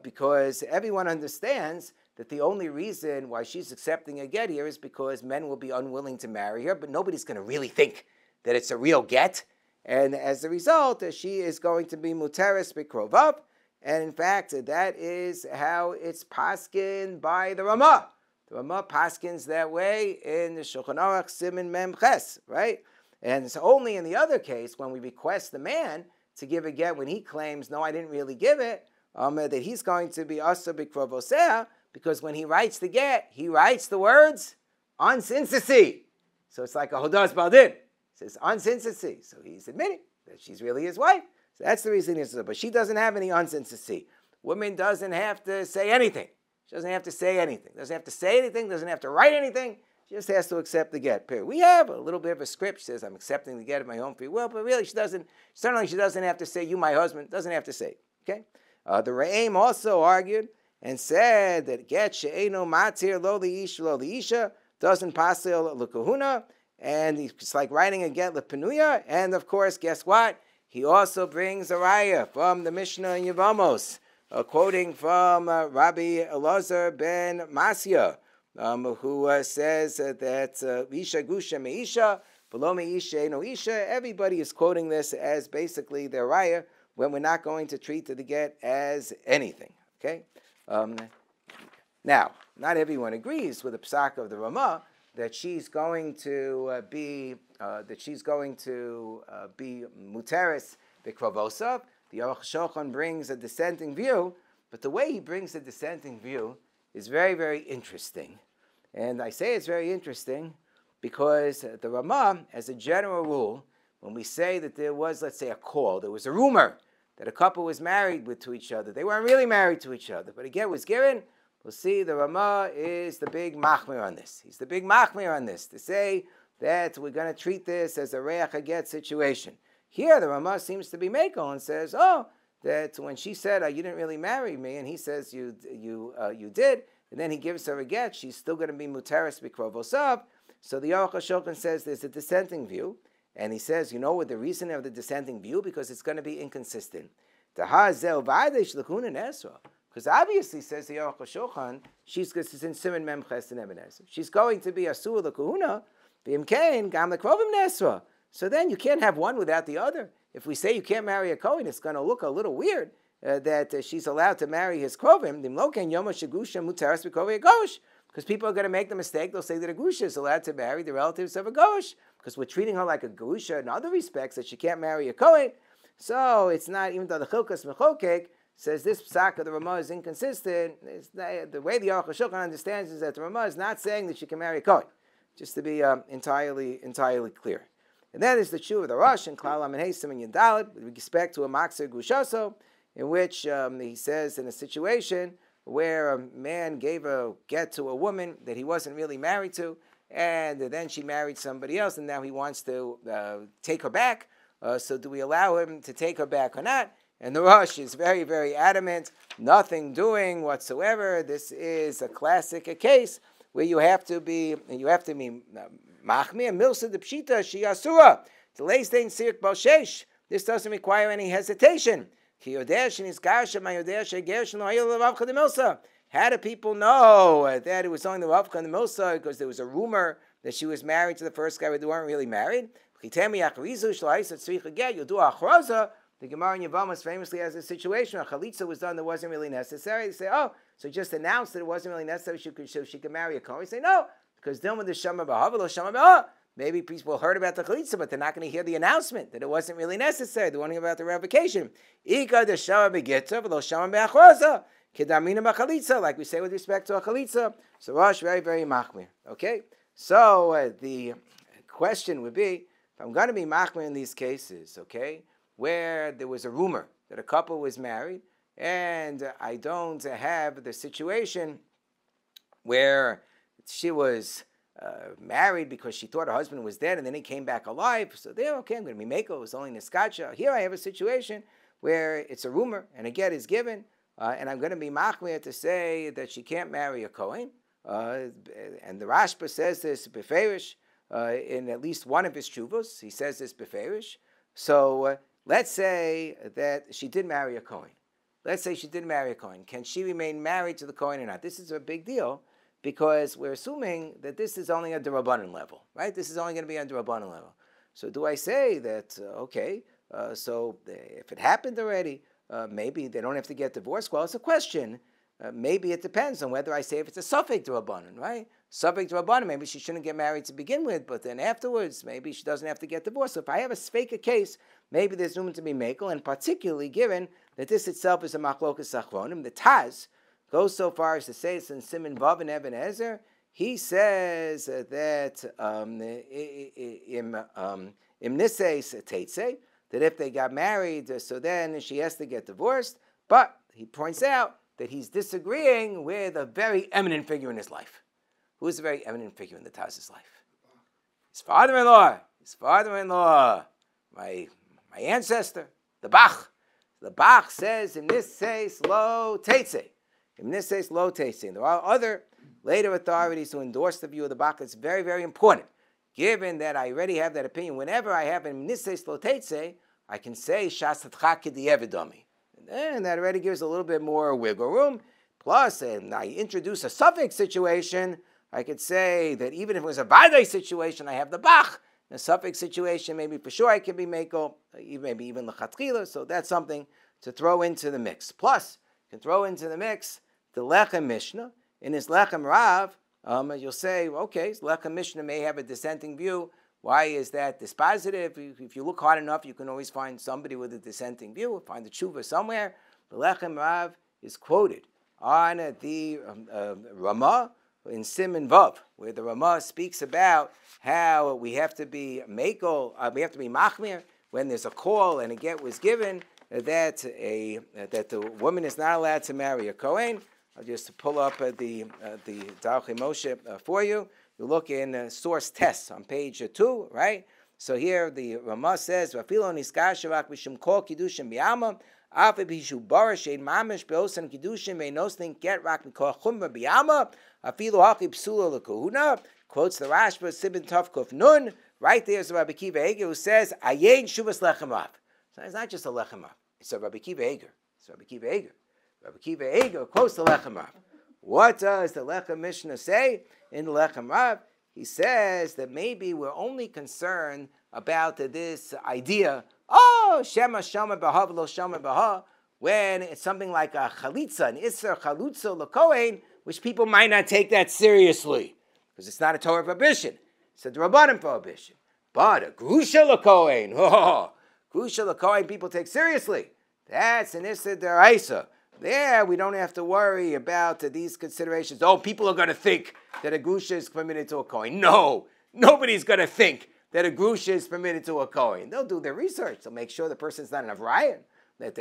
because everyone understands that the only reason why she's accepting a get here is because men will be unwilling to marry her, but nobody's going to really think that it's a real get and as a result, she is going to be muteris bikrovav. And in fact, that is how it's paskin by the Ramah. The Ramah paskins that way in the Shulchan Aruch Siman Mem Ches, right? And it's only in the other case when we request the man to give a get when he claims, no, I didn't really give it, that he's going to be asa bikrovosea, because when he writes the get, he writes the words unsincere. So it's like a hodas baldin. It says unsincere. So he's admitting that she's really his wife. So that's the reason he's, but she doesn't have any unsincere. Woman doesn't have to say anything. She doesn't have to say anything. Doesn't have to say anything. Doesn't have to write anything. She just has to accept the get, period. We have a little bit of a script. She says, I'm accepting the get of my own free will, but really she doesn't, certainly she doesn't have to say, you my husband, doesn't have to say, okay? The Re'im also argued and said that get she'eno matir lo liisha doesn't pasil l'kahuna, and it's like writing a get l'penuya, and of course, guess what? He also brings a raya from the Mishnah in Yevamos, quoting from Rabbi Elazar ben Masya, who says that Isha Gusha Meisha, below Meisha no Isha. Everybody is quoting this as basically their raya when we're not going to treat the get as anything. Okay. Now, not everyone agrees with the psak of the Ramah that she's going to be muteris bikrovosav. The Aruch Shulchan brings a dissenting view, but the way he brings a dissenting view is very, very interesting. And I say it's very interesting because the Ramah, as a general rule, when we say that there was, let's say, a call, there was a rumor that a couple was married to each other. They weren't really married to each other, but a get was given. We'll see the Ramah is the big machmir on this. He's the big machmir on this, to say that we're going to treat this as a Reiach HaGet situation. Here, the Ramah seems to be Meko and says, that when she said, you didn't really marry me, and he says, you did, and then he gives her a get, she's still going to be muteris bikrovosav. So the Aruch HaShulchan says there's a dissenting view, and he says, you know what the reason of the dissenting view? Because it's going to be inconsistent. Because obviously, says the Aruch HaShulchan, she's in Siman Mem Ches and Ebenezer. She's going to be asur l'kahuna, v'imkein gam l'krovim nesra. So then you can't have one without the other. If we say you can't marry a Kohen, it's going to look a little weird that she's allowed to marry his Krovim. Because people are going to make the mistake, they'll say that a Gusha is allowed to marry the relatives of a Gosh, because we're treating her like a Gusha in other respects, that she can't marry a Kohen. So it's not, even though the Chilkas Mechokek says this psak of the Ramah is inconsistent, the way the Aruch HaShulchan understands is that the Ramah is not saying that she can marry a Kohen, just to be entirely clear. And that is the Shuv of the Rosh in Klal Amin Heisim and Yadalid with respect to a Makser Gushaso, in which he says in a situation where a man gave a get to a woman that he wasn't really married to, and then she married somebody else, and now he wants to take her back. So do we allow him to take her back or not? And the Rosh is very, very adamant, nothing doing whatsoever. This is a classic case where you have to be machmir milsa de pshita sheyasura deleistein sirk balshesh. This doesn't require any hesitation. How do people know that it was only the Ravka and the Milsa because there was a rumor that she was married to the first guy, but they weren't really married? You'll do achraza. The Gemara in Yevamos famously has a situation. A chalitza was done that wasn't really necessary. They say, so just announced that it wasn't really necessary so she could marry a Kohen. We say, no, because then with the Shama B'Havalo, Shama B'Ha, maybe people heard about the chalitza, but they're not going to hear the announcement that it wasn't really necessary. They're wondering about the revocation. Ika the Shama B'Gitza, v'lo Shama B'Achraza, Kedamina B'Chalitza, like we say with respect to a chalitza. So Rosh, very, very machmir. Okay? So the question would be, if I'm going to be machmir in these cases, okay, where there was a rumor that a couple was married, and I don't have the situation where she was married because she thought her husband was dead and then he came back alive. So there, okay, I'm going to be Meko, it was only Niskacha. Here I have a situation where it's a rumor and a get is given, and I'm going to be machmir to say that she can't marry a Kohen. And the Rashba says this beferish in at least one of his chuvos. He says this beferish. So let's say that she did marry a Kohen. Let's say she did marry a Kohen. Can she remain married to the Kohen or not? This is a big deal because we're assuming that this is only a D'Rabbanan level, right? This is only going to be on D'Rabbanan level. So do I say that, so if it happened already, maybe they don't have to get divorced? Well, it's a question. Maybe it depends on whether I say if it's a suffix d'rabbanan, right? Suffix d'rabbanan, maybe she shouldn't get married to begin with, but then afterwards, maybe she doesn't have to get divorced. So if I have a sfeika case, maybe there's room to be mekel, and particularly given that this itself is a machlokas achronim. The Taz goes so far as to say, it's in Siman Vav and Eben Ezer, he says that im niseis teitze, that if they got married, so then she has to get divorced. But he points out that he's disagreeing with a very eminent figure in his life. Who is a very eminent figure in the Taz's life? His father-in-law. His father-in-law. My ancestor, the Bach. The Bach says, im niseis lo teitze. Im niseis lo teitze. And there are other later authorities who endorse the view of the Bach. It's very, very important. Given that I already have that opinion, whenever I have im niseis lo teitze, I can say shas tatcha k'di evidami. And that already gives a little bit more wiggle room. Plus, and I introduce a suffix situation, I could say that even if it was a vadai situation, I have the Bach. In a suffix situation, maybe for sure I can be mekel, maybe even lechatchila. So that's something to throw into the mix. Plus, you can throw into the mix the Lechem Mishnah. In his Lechem Rav, you'll say, okay, Lechem Mishnah may have a dissenting view. Why is that dispositive? If you look hard enough, you can always find somebody with a dissenting view, find the tshuva somewhere. The Lechem Rav is quoted on the Ramah in Siman Vav, where the Ramah speaks about how we have to be mekel, we have to be machmir when there's a call and a get was given that the woman is not allowed to marry a Kohen. I'll just pull up the Darchei Moshe for you. You look in source tests on page 2, right? So here the Ramah says, "Vafilo niskashavak b'shum kol kiddushin b'yama, afi b'hishu barash ein mamish beosan kiddushin me'nosnin get rak mikol chumra b'yama, afilo haki psula lekahuna." Quotes the Rashba Sibin Tov Kuf Nun. Right there is Rabbi Kiva Eger who says, "Ayin shuvas lechem rav." So it's not just a lechem rav; it's a Rabbi Kiva Eger. It's Rabbi Kiva Eger. Rabbi Kiva Eger quotes the lechem rav. What does the Lechem Mishnah say in the Lechem Rav? He says that maybe we're only concerned about this idea, Shema Shama B'ha V'lo Shama B'ha, when it's something like a chalitza, an Isser Chalutza L'Kohen, which people might not take that seriously, because it's not a Torah prohibition, it's a D'Rabbanan prohibition. But a Grusha L'Kohen, Grusha L'Kohen people take seriously. That's an Isser D'Oraisa. There, we don't have to worry about these considerations. People are going to think that a grusha is permitted to a Kohen. No, nobody's going to think that a grusha is permitted to a Kohen. They'll do their research. They'll make sure the person's not an Avrayan, that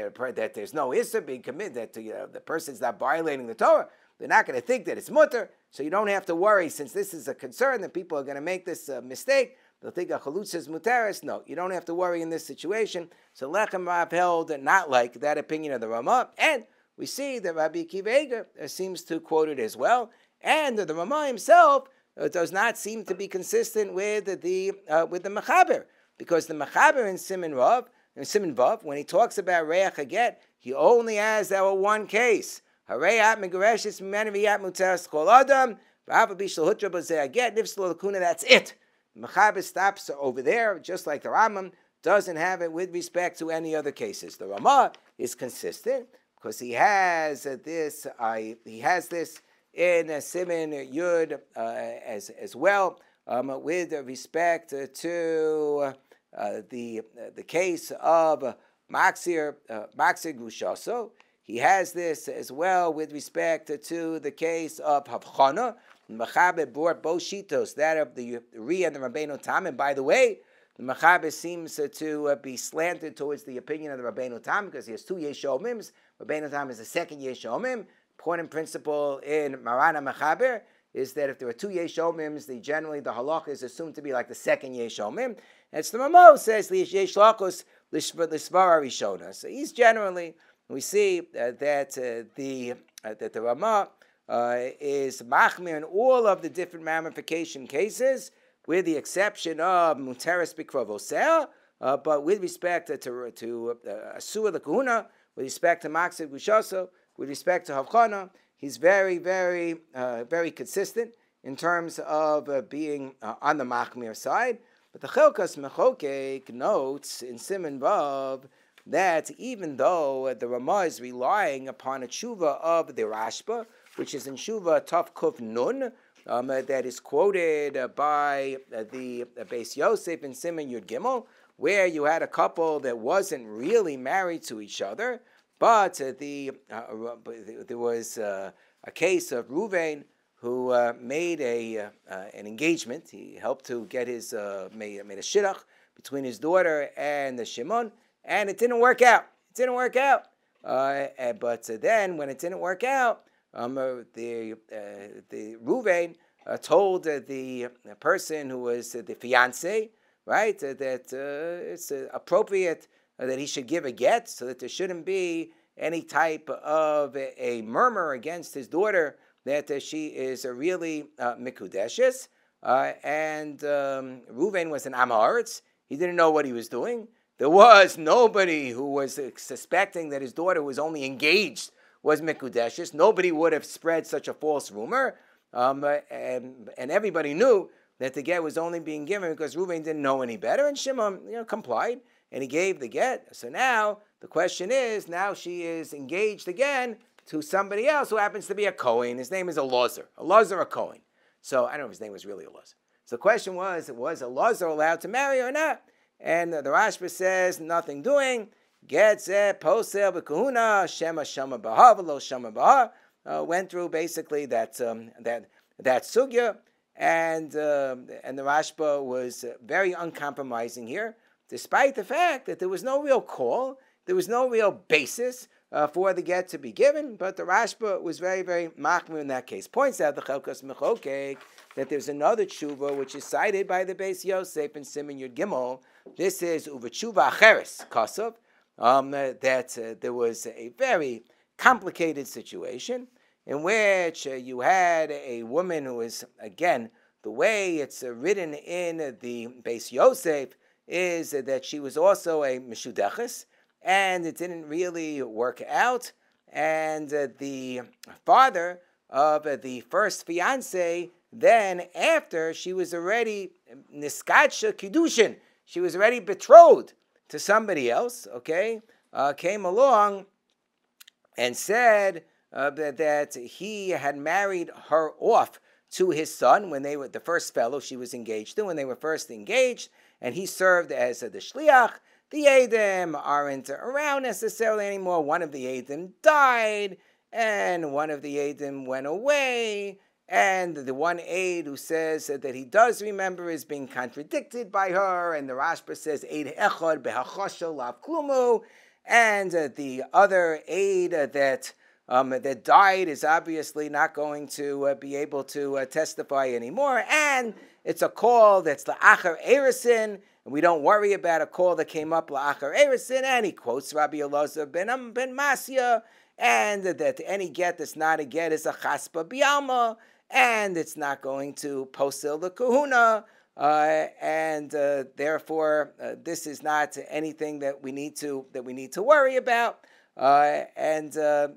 there's no Issa being committed, that the person's not violating the Torah. They're not going to think that it's mutter. So you don't have to worry, since this is a concern that people are going to make this mistake. They'll think a chalutza is muteris. No, you don't have to worry in this situation. So Lechem Rav held not like that opinion of the Ramah, and we see that Rabbi Akiva Eger seems to quote it as well, and the Ramah himself does not seem to be consistent with the Mechaber, because the Mechaber in Siman Vav, when he talks about Reiach HaGet, he only has our one case. Reiach megareshes mimenu v'yat muteres kol adam v'hava bishul hutra b'zeh HaGet nifslo l'kuna. That's it. The Mechaber stops over there, just like the Rambam doesn't have it with respect to any other cases. The Ramah is consistent, because he has this in Siman Yud as well, with respect to the case of Maxir Grushaso. He has this as well with respect to the case of Havchana. Mechaber brought both shitos, that of the Ri and the Rabbeinu Tam. And by the way, the Mechaber seems to be slanted towards the opinion of the Rabbeinu Tam, because he has two Yeshomims. Rabbeinu Tam is the second Yeshomim. Important principle in Marana Mechaber is that if there are two Yeshomims, generally the halacha is assumed to be like the second Yeshomim. And it's the Ramah says Yesh Lachos L'Svara Rishona. So he's generally, we see that the Ramah is machmir in all of the different ramification cases, with the exception of Muteris Bikrovosea, but with respect to Asura the Kahuna, with respect to Maxir Gushaso, with respect to Havchana, he's very, very, very consistent in terms of being on the Machmir side. But the Chelkas Mechokek notes in Siman Vav that even though the Ramah is relying upon a tshuva of the Rashba, which is in Tshuva Tav Kuf Nun, that is quoted by the Beis Yosef in Siman Yud Gimel, where you had a couple that wasn't really married to each other, but there was a case of Ruvain who made an engagement. He helped to get his made a shidduch between his daughter and the Shimon, and it didn't work out. But then, when it didn't work out, the Ruvain told the person who was the fiance, right, that it's appropriate that he should give a get, so that there shouldn't be any type of a murmur against his daughter that she is really mikudeshes. And Reuven was an Amaretz. He didn't know what he was doing. There was nobody who was suspecting that his daughter was only engaged was mikudeshes. Nobody would have spread such a false rumor. And everybody knew that the get was only being given because Reuven didn't know any better, and Shimon complied, and he gave the get. So now the question is, now she is engaged again to somebody else who happens to be a Kohen. His name is Elazar a Kohen. So I don't know if his name was really Elazar. So the question was Elazar allowed to marry or not? And the Rashba says, nothing doing. Get posel b'kahuna shema shama b'ha v'lo shama b'ha. Went through basically that sugya, and the Rashba was very uncompromising here, despite the fact that there was no real call, there was no real basis for the get to be given, but the Rashba was very, very machmir in that case. Points out the Chelkas Mechokek that there's another tshuva which is cited by the Beis Yosef in Siman Yud Gimel. This is uvatshuva acheres kasav, that there was a very complicated situation in which you had a woman who is, again, the way it's written in the Beis Yosef is that she was also a mishudeches, and it didn't really work out. And the father of the first fiance, then after she was already niskadsha kiddushin, she was already betrothed to somebody else, okay, came along and said that he had married her off to his son when they were the first fellow she was engaged to, when they were first engaged, and he served as the shliach. The Eidim aren't around necessarily anymore. One of the Eidim died, and one of the Eidim went away, and the one Eid who says that he does remember is being contradicted by her, and the Rashba says Eid echad behachosha lav klumu, and the other Eid that died is obviously not going to be able to testify anymore, and it's a call that's la'achar erisin, and we don't worry about a call that came up la'achar erisin, and he quotes Rabbi Elazar ben Masya, and that any get that's not a get is a chaspa bialma, and it's not going to posel the kahuna, and therefore this is not anything that we need to worry about. And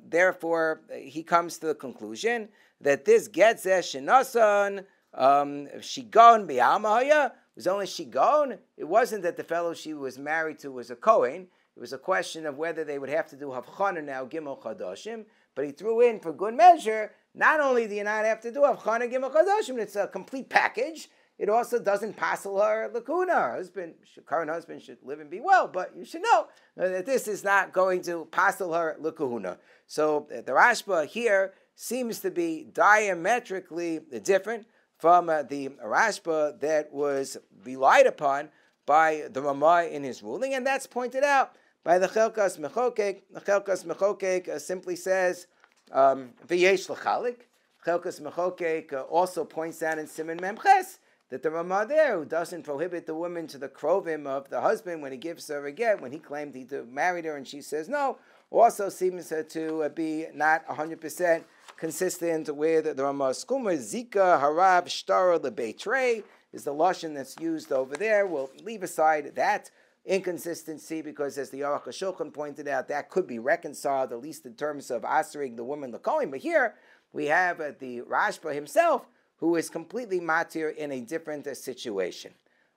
therefore, he comes to the conclusion that this getzeh shenasan shigon be'almahaya was only shigon. It wasn't that the fellow she was married to was a Kohen. It was a question of whether they would have to do havchana now gimel chadashim. But he threw in for good measure. Not only do you not have to do havchana gimel chadashim, it's a complete package. It also doesn't passel her lakuna. Her current husband should live and be well, but you should know that this is not going to passel her lakuna. So the Rashba here seems to be diametrically different from the Rashba that was relied upon by the Ramah in his ruling, and that's pointed out by the Chelkas Mechokek. The Chelkas Mechokek simply says, V'yesh l'chalik. Chelkas Mechokek also points out in Siman Memches that the Ramah there, who doesn't prohibit the woman to the krovim of the husband when he gives her a get, when he claimed he married her and she says no, also seems to be not 100% consistent with the Ramah. Skuma Zika Harab Shtara Lebeitrei is the lashon that's used over there. We'll leave aside that inconsistency because, as the Aruch HaShulchan pointed out, that could be reconciled, at least in terms of answering the woman Lakoim. But here we have the Rashba himself, who is completely matir in a different situation.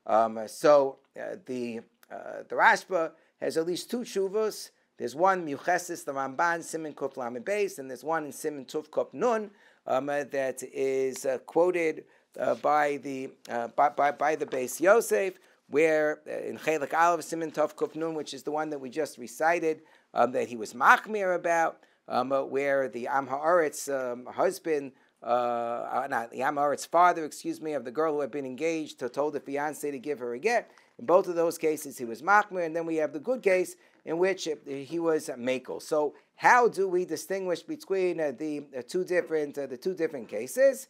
The Rashba has at least two tshuvos. There's one Miuchesis the Ramban Siman Kuf Lamed Beis, and there's one in Siman Tuf Kuf Nun that is quoted by the Beis Yosef, where in Chelik Aleph Siman Tuf Kuf Nun, which is the one that we just recited, that he was machmir about, where the Am Haaretz husband, not the Am Haaretz father, of the girl who had been engaged, told the fiancé to give her a get. In both of those cases, he was machmir, and then we have the good case in which he was mekel. So, how do we distinguish between the two different cases?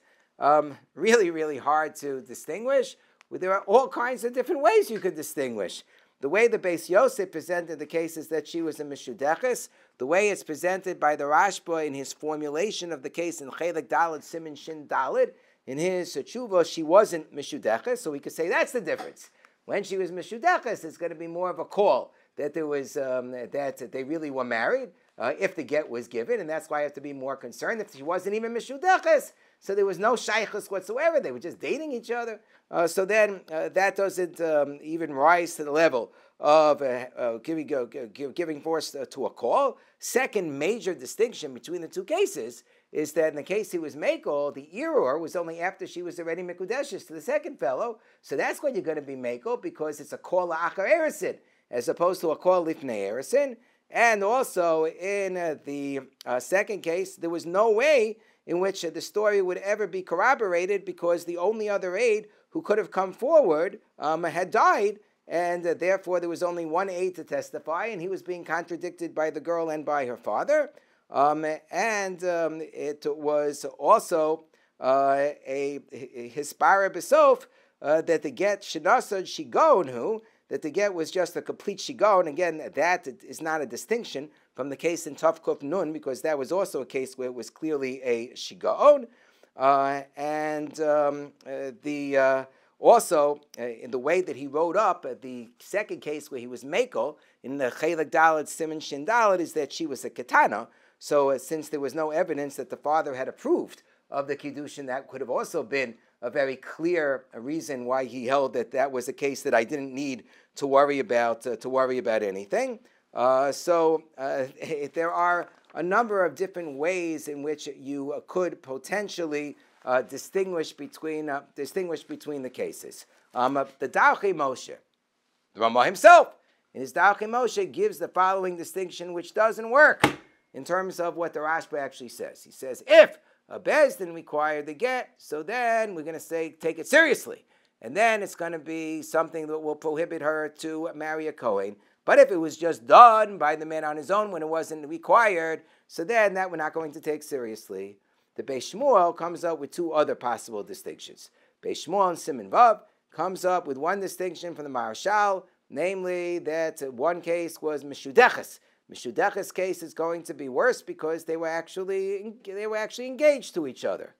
Really, really hard to distinguish. There are all kinds of different ways you could distinguish. The way the Beis Yosef presented the case is that she was a mishudeches. The way it's presented by the Rashba in his formulation of the case in Chelik Daled Siman Shin Daled, in his tshuva, she wasn't mishudeches, so we could say that's the difference. When she was mishudeches, it's going to be more of a call that there was that they really were married if the get was given, and that's why I have to be more concerned. If she wasn't even mishudeches, so there was no shaychus whatsoever, they were just dating each other. So then that doesn't even rise to the level of giving force to a call. Second major distinction between the two cases is that in the case he was mekel, the eror was only after she was already mekudeshes to the second fellow. So that's when you're going to be mekel, because it's a call la'achar erisin as opposed to a call lifnei erisin. And also in the second case, there was no way in which the story would ever be corroborated, because the only other aide who could have come forward had died, and therefore there was only one aide to testify, and he was being contradicted by the girl and by her father. It was also a hispara besof that the get shenasad shigonhu, that the get was just a complete shigon. Again, that is not a distinction from the case in Tov Kuf Nun, because that was also a case where it was clearly a shigon. Also, in the way that he wrote up the second case where he was mekel, in the Chelik Daled Siman Shin Daled, is that she was a ketana. So since there was no evidence that the father had approved of the kiddushin, that could have also been a very clear reason why he held that that was a case that I didn't need to worry about anything. There are a number of different ways in which you could potentially distinguish between the cases. The Darchei Moshe, the Rama himself, in his Darchei Moshe, gives the following distinction, which doesn't work in terms of what the Rashba actually says. He says, if a bezdin required the get, so then we're going to say take it seriously, and then it's going to be something that will prohibit her to marry a Kohen. But if it was just done by the man on his own when it wasn't required, so then that we're not going to take seriously. The Beis Shmuel comes up with two other possible distinctions. Beis Shmuel and Siman Vav comes up with one distinction from the Maharshal, namely that one case was mishudeches. Mishudeches case is going to be worse because they were actually engaged to each other.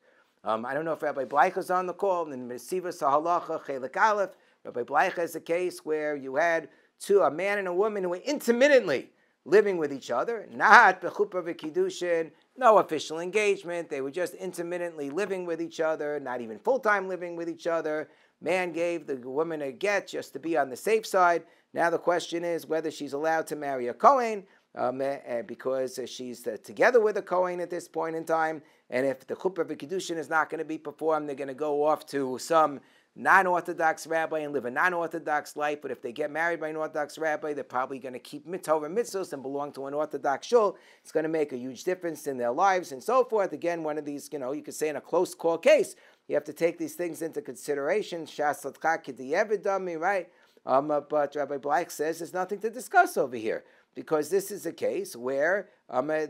I don't know if Rabbi Bleicha is on the call. In Mesivas HaHalacha Chelik Aleph, Rabbi Bleicha is a case where you had a man and a woman who were intermittently living with each other, not bechuppah v'kiddushin, no official engagement. They were just intermittently living with each other, not even full-time living with each other. Man gave the woman a get just to be on the safe side. Now the question is whether she's allowed to marry a Kohen, because she's together with a Kohen at this point in time. And if the chuppah v'kiddushin is not going to be performed, they're going to go off to some non-Orthodox rabbi and live a non-Orthodox life. But if they get married by an Orthodox rabbi, they're probably going to keep Torah mitzvos and belong to an Orthodox shul. It's going to make a huge difference in their lives and so forth. Again, one of these, you could say in a close call case, you have to take these things into consideration. Right? But Rabbi Black says there's nothing to discuss over here, because this is a case where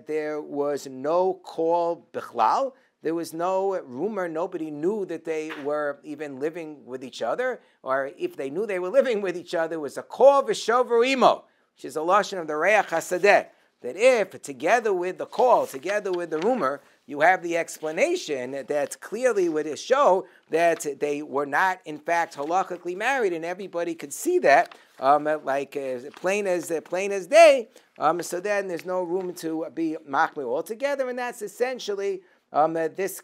there was no call bichlal. There was no rumor. Nobody knew that they were even living with each other. Or if they knew they were living with each other, it was a call v'shover imo, which is a lashon of the Reiach Hasadeh. That if, together with the call, together with the rumor, you have the explanation that clearly would show that they were not, in fact, halachically married, and everybody could see that, plain as day. So then there's no room to be machmir altogether, and that's essentially this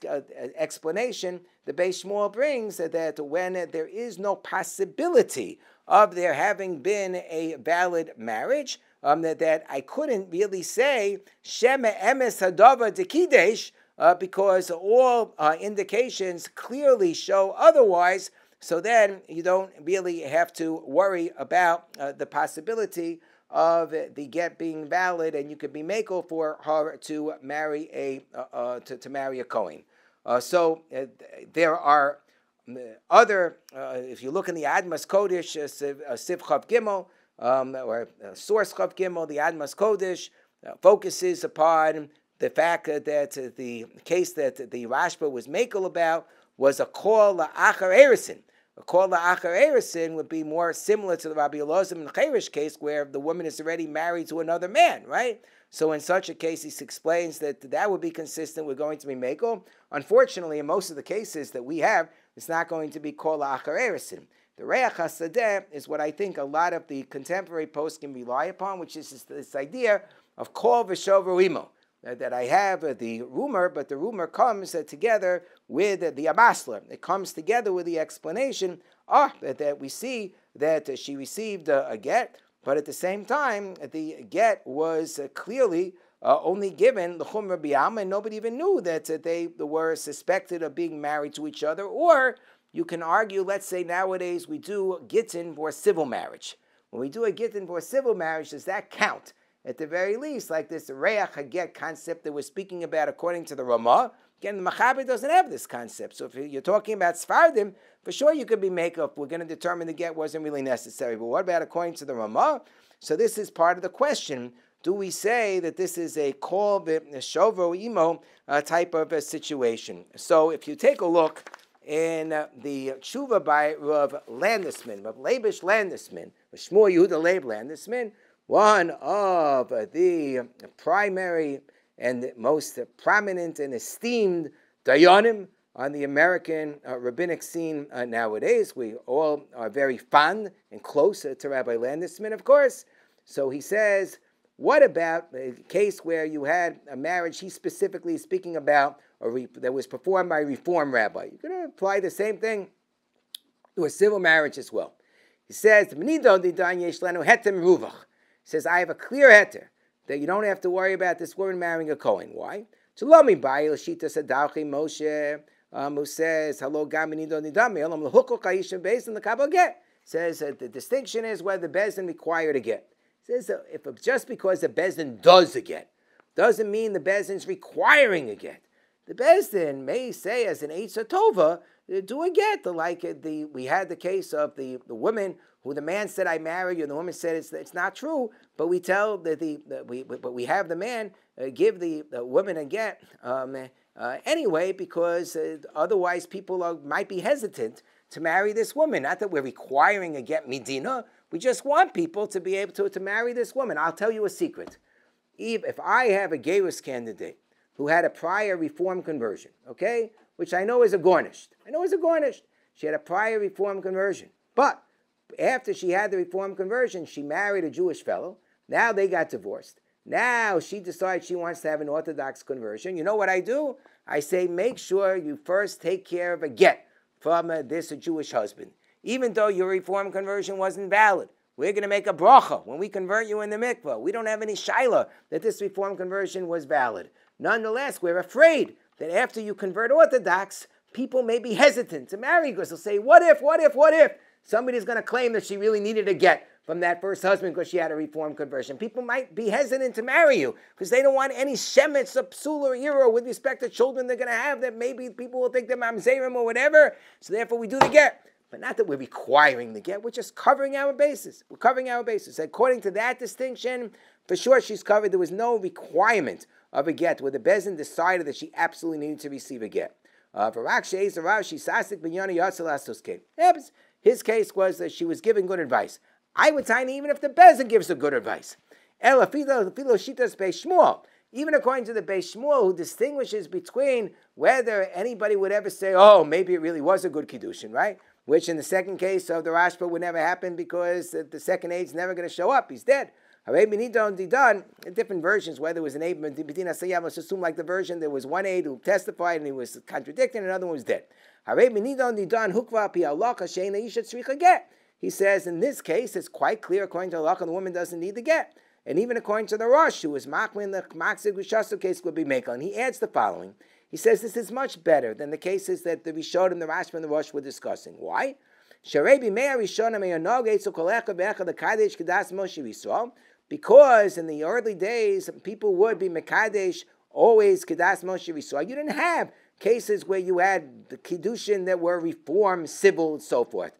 explanation the Beis Shmuel brings that when there is no possibility of there having been a valid marriage, that I couldn't really say Shema Emes Hadava Dekidesh, because all indications clearly show otherwise. So then you don't really have to worry about the possibility of the get being valid, and you could be makel for her to marry a Kohen. So there are other. If you look in the Admas Kodesh, Siv Chav Gimel, or Source Chav Gimel, the Admas Kodesh focuses upon the fact that the case that the Rashba was makel about was a call la'achar erisin. A call la'achar erisin would be more similar to the Rabbi Elazar and Cherish case, where the woman is already married to another man, right? So in such a case, he explains that would be consistent with going to be mekel. Unfortunately, in most of the cases that we have, it's not going to be call la'achar erisin. The Reiach HaSadeh is what I think a lot of the contemporary posts can rely upon, which is this idea of kol v'shover imo. That I have the rumor, but the rumor comes together with the Amasler. It comes together with the explanation that we see that she received a get, but at the same time, the get was clearly only given the Chumra B'Yam, and nobody even knew that they were suspected of being married to each other. Or you can argue, let's say nowadays we do gittin for civil marriage. When we do a gittin for civil marriage, does that count? At the very least, like this Reiach HaGet concept that we're speaking about according to the Ramah. Again, the Machaber doesn't have this concept. So if you're talking about Sfardim, for sure you could be makeup. We're going to determine the get wasn't really necessary. But what about according to the Ramah? So this is part of the question. Do we say that this is a kol v'shovo imo type of a situation? So if you take a look in the tshuva by Rav Landesman, Rav Leibish Landesman, Shmuel Yehuda Leib Landesman, one of the primary and most prominent and esteemed dayanim on the American rabbinic scene nowadays. We all are very fond and close to Rabbi Landesman, of course. So he says, what about a case where you had a marriage? He's specifically speaking about that was performed by a Reform rabbi. You're going to apply the same thing to a civil marriage as well. He says, he says, I have a clear heter that you don't have to worry about this woman marrying a Kohen. Why? Moshe, who says, hello, based on the Kabbalah get. Says that the distinction is whether the Bezdin required a get. Says if just because the Bezdin does a get, doesn't mean the Bezdin's requiring a get. The Bezdin may say as an Eitzah Tova, do a get. We had the case of the woman who the man said I married you, and the woman said it's not true. But we tell we have the man give the woman a get anyway, because otherwise people might be hesitant to marry this woman. Not that we're requiring a get midina. We just want people to be able to marry this woman. I'll tell you a secret. If I have a Geirus candidate who had a prior Reform conversion, okay, which I know is a Gornished. She had a prior Reform conversion. But after she had the Reform conversion, she married a Jewish fellow. Now they got divorced. Now she decides she wants to have an Orthodox conversion. You know what I do? I say, make sure you first take care of a get from this Jewish husband. Even though your Reform conversion wasn't valid, we're going to make a bracha when we convert you in the mikvah. We don't have any shaila that this Reform conversion was valid. Nonetheless, we're afraid that after you convert Orthodox, people may be hesitant to marry because they'll say, what if? Somebody's going to claim that she really needed a get from that first husband because she had a Reform conversion. People might be hesitant to marry you because they don't want any shemetz or psul or iro with respect to children they're going to have that maybe people will think they're mamzerim or whatever. So therefore we do the get. But not that we're requiring the get. We're just covering our bases. According to that distinction, for sure she's covered. There was no requirement of a get where the Bezdin decided that she absolutely needed to receive a get. His case was that she was giving good advice. I would say even if the Bezdin gives her good advice. Even according to the Beis Shmuel, who distinguishes between whether anybody would ever say, oh, maybe it really was a good Kiddushin, right? Which in the second case of the Rashba would never happen because the second aid's never going to show up. He's dead. Different versions, whether it was an aid, let's assume like the version, there was one aid who testified and he was contradicting, and another one was dead. He says in this case, it's quite clear according to halacha, the woman doesn't need the get. And even according to the Rosh, who is makmin, the maksig Rishasu case would be mekel. And he adds the following. He says this is much better than the cases that the Rishonim, the Rashba, and the Rosh were discussing. Why? Because in the early days, people would be Mekadesh always Kedas Moshe Yisrael. You didn't have cases where you had the Kiddushin that were reform, civil, and so forth.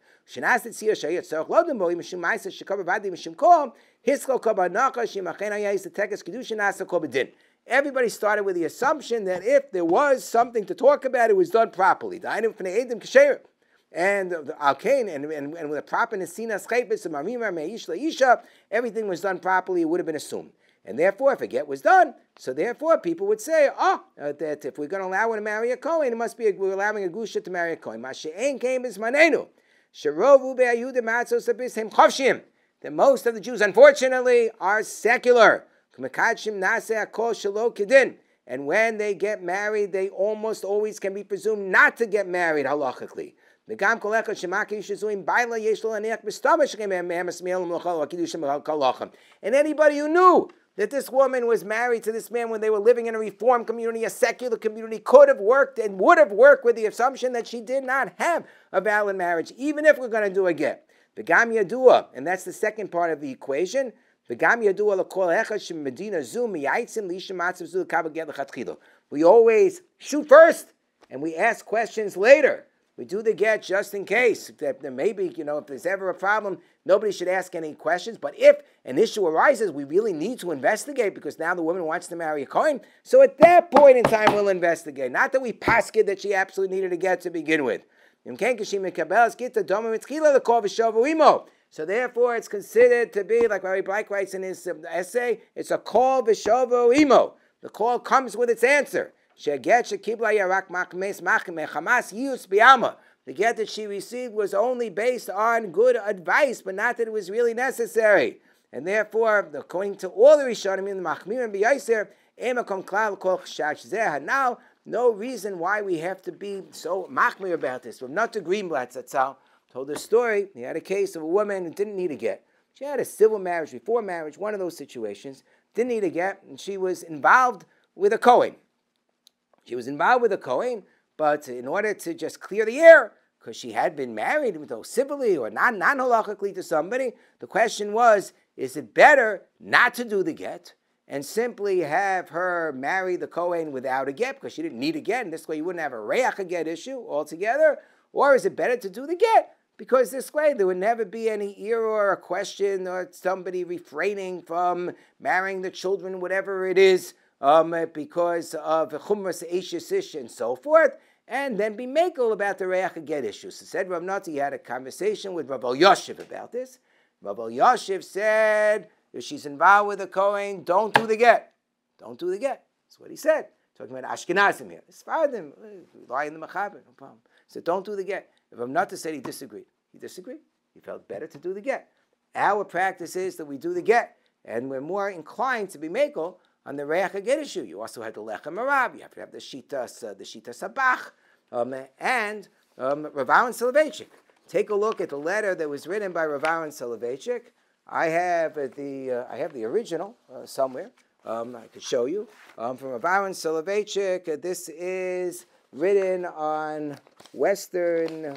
Everybody started with the assumption that if there was something to talk about, it was done properly. And with the proper nesinas chaypis and marimah meish laisha, everything was done properly. It would have been assumed, and therefore, if a get was done, so therefore people would say, that if we're going to allow her to marry a kohen, it must be we're allowing a gusha to marry a kohen. Mashe'en came is manenu sherovu be'ayudim matzos abishem chavshim. That most of the Jews, unfortunately, are secular. And when they get married, they almost always can be presumed not to get married halachically. And anybody who knew that this woman was married to this man when they were living in a reform community, a secular community, could have worked and would have worked with the assumption that she did not have a valid marriage, even if we're going to do a get. And that's the second part of the equation. We always shoot first and we ask questions later. We do the get just in case that maybe, if there's ever a problem, nobody should ask any questions. But if an issue arises, we really need to investigate because now the woman wants to marry a kohen. So at that point in time, we'll investigate. Not that we pasked that she absolutely needed a get to begin with. So therefore, it's considered to be, like Rabbi Black writes in his essay, it's a call v'shovo imo. The call comes with its answer. The get that she received was only based on good advice, but not that it was really necessary. And therefore, according to all the Rishonim in the Machmir and B'Yaiser, now, no reason why we have to be so machmir about this. From not to Greenblatt Zatzal told a story. He had a case of a woman who didn't need a get. She had a civil marriage, before marriage, one of those situations. Didn't need a get, and she was involved with a kohen. She was involved with a kohen, but in order to just clear the air, because she had been married, though civilly or non-halachically to somebody, the question was, is it better not to do the get and simply have her marry the kohen without a get, because she didn't need a get, and this way you wouldn't have a Reiach get issue altogether? Or is it better to do the get? Because this way there would never be any error or a question or somebody refraining from marrying the children, whatever it is, because of chumras eishes ish and so forth, and then be mekel about the Reiach get issue. So said Rav Nati had a conversation with Rav Yoshev about this. Rav Yoshev said, if she's involved with a kohen, don't do the get. Don't do the get. That's what he said. Talking about Ashkenazim here. Sfardim, rely in the Mechaber, no problem. So don't do the get. If Rav Nati said he disagreed. He disagreed. He felt better to do the get. Our practice is that we do the get, and we're more inclined to be mekel on the Reiach get issue. You also have the Lechem Arab. You have to have the Shitas Sabach, and Rav Aaron Soloveitchik. Take a look at the letter that was written by Rav Aaron Soloveitchik. I have the original somewhere. I could show you from Rav Aaron Soloveitchik. This is written on Western